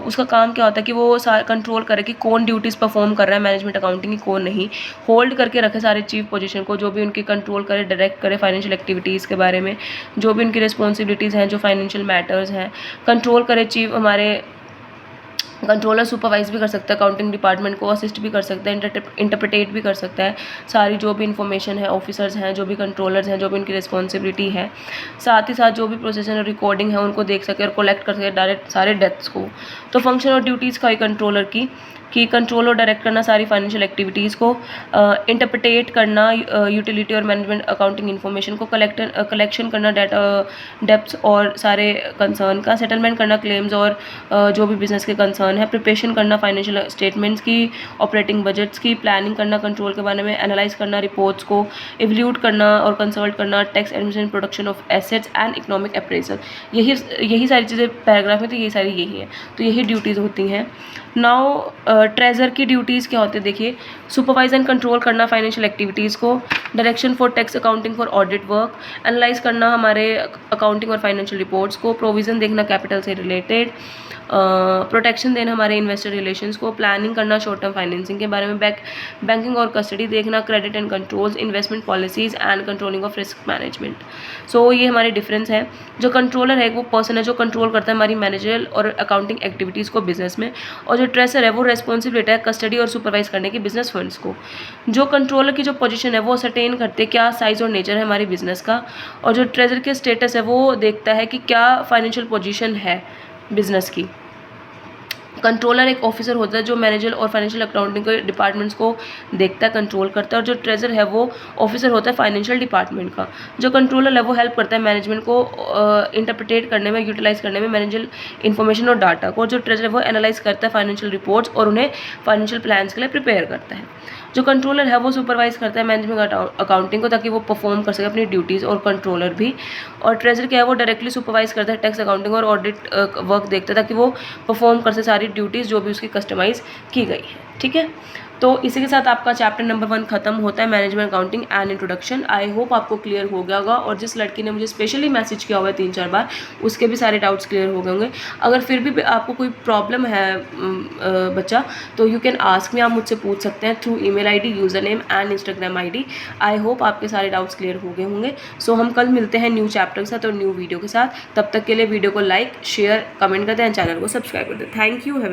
उसका काम क्या होता है कि वो कंट्रोल करे कि कौन ड्यूटीज़ परफॉर्म कर रहा है मैनेजमेंट अकाउंटिंग की, कौन नहीं, होल्ड करके रखे सारे चीफ पोजीशन को, जो भी उनकी कंट्रोल करे डायरेक्ट करे फाइनेंशियल एक्टिविटीज़ के बारे में, जो भी उनकी रिस्पॉन्सिबिलिटीज़ हैं, जो फाइनेंशियल मैटर्स हैं, कंट्रोल करे चीफ हमारे कंट्रोलर सुपरवाइज भी कर सकता है अकाउंटिंग डिपार्टमेंट को, असिस्ट भी कर सकता है, इंटरप्रेटेट भी कर सकता है सारी जो भी इन्फॉर्मेशन है, ऑफिसर्स हैं, जो भी कंट्रोलर्स हैं, जो भी उनकी रिस्पॉन्सिबिलिटी है, साथ ही साथ जो भी प्रोसेसन और रिकॉर्डिंग है उनको देख सके और कलेक्ट कर सके डायरेक्ट सारे डेट्स को। तो फंक्शन और ड्यूटीज़ का ही कंट्रोलर की कंट्रोल और डायरेक्ट करना सारी फाइनेंशियल एक्टिविटीज़ को, इंटरप्रेटेट करना यूटिलिटी और मैनेजमेंट अकाउंटिंग इन्फॉर्मेशन को, कलेक्शन करना डाटा डेप्स और सारे कंसर्न का, सेटलमेंट करना क्लेम्स और जो भी बिजनेस के कंसर्न है, प्रिपरेशन करना फाइनेंशियल स्टेटमेंट्स की, ऑपरेटिंग बजट्स की, प्लानिंग करना कंट्रोल के बारे में, एनालाइज करना रिपोर्ट्स को, एवल्यूट करना और कंसल्ट करना tax administration production of assets and economic appraisal, यही सारी चीज़ें पैराग्राफ में तो यही सारी यही है, तो यही ड्यूटीज़ होती हैं। नाउ ट्रेजर की ड्यूटीज़ क्या होती है देखिए, सुपरवाइज एंड कंट्रोल करना फाइनेंशियल एक्टिविटीज़ को, direction for tax accounting for audit work, analyse करना हमारे अकाउंटिंग और फाइनेंशियल रिपोर्ट्स को, प्रोविज़न देखना कैपिटल से रिलेटेड, प्रोटेक्शन देना हमारे इन्वेस्टर रिलेशंस को, प्लानिंग करना शॉर्ट टर्म फाइनेंसिंग के बारे में, बैंकिंग और कस्टडी देखना, credit and controls, investment policies and controlling of risk management. So ये हमारे डिफरेंस है। जो कंट्रोलर है वो पर्सन है जो कंट्रोल करता है हमारी मैनेजरियल और अकाउंटिंग एक्टिविटीज़ को बिजनेस में, और जो ट्रेजर है वो रेस्पॉन्सिबल है कस्टडी और सुपरवाइज करने की बिजनेस फंड्स को। जो कंट्रोलर की जो पोजीशन है वो सर्टेन करते हैं क्या साइज़ और नेचर है हमारी बिजनेस का, और जो ट्रेजर के स्टेटस है वो देखता है कि क्या फाइनेंशियल पोजीशन है बिजनेस की। कंट्रोलर एक ऑफिसर होता है जो मैनेजर और फाइनेंशियल अकाउंटिंग के डिपार्टमेंट्स को देखता है, कंट्रोल करता है, और जो ट्रेजर है वो ऑफिसर होता है फाइनेंशियल डिपार्टमेंट का। जो कंट्रोलर है वो हेल्प करता है मैनेजमेंट को इंटरप्रेटेट करने में, यूटिलाइज करने में मैनेजर इन्फॉर्मेशन और डाटा को। जो ट्रेजर है वो एनालाइज करता है फाइनेंशियल रिपोर्ट्स और उन्हें फाइनेंशियल प्लान्स के लिए प्रिपेयर करता है। जो कंट्रोलर है वो सुपरवाइज करता है मैनेजमेंट अकाउंटिंग को ताकि वो परफॉर्म कर सके अपनी ड्यूटीज़, और कंट्रोलर भी। और ट्रेजर क्या है वो डायरेक्टली सुपरवाइज करता है टैक्स अकाउंटिंग और ऑडिट वर्क देखता है ताकि वो परफॉर्म कर सके सारी ड्यूटीज़ जो भी उसकी कस्टमाइज़ की गई है। ठीक है, तो इसी के साथ आपका चैप्टर नंबर 1 खत्म होता है, management accounting and introduction. I hope आपको क्लियर हो गया होगा, और जिस लड़की ने मुझे स्पेशली मैसेज किया हुआ है 3-4 बार, उसके भी सारे डाउट्स क्लियर हो गए होंगे। अगर फिर भी आपको कोई प्रॉब्लम है बच्चा, तो यू कैन आस्क मी, आप मुझसे पूछ सकते हैं through email ID, user name and Instagram ID. I hope आपके सारे डाउट्स क्लियर हो गए होंगे। सो हम कल मिलते हैं न्यू चैप्टर के साथ और न्यू वीडियो के साथ। तब तक के लिए वीडियो को लाइक, शेयर, कमेंट करते हैं, चैनल को सब्सक्राइब करते हैं। Thank you. हैव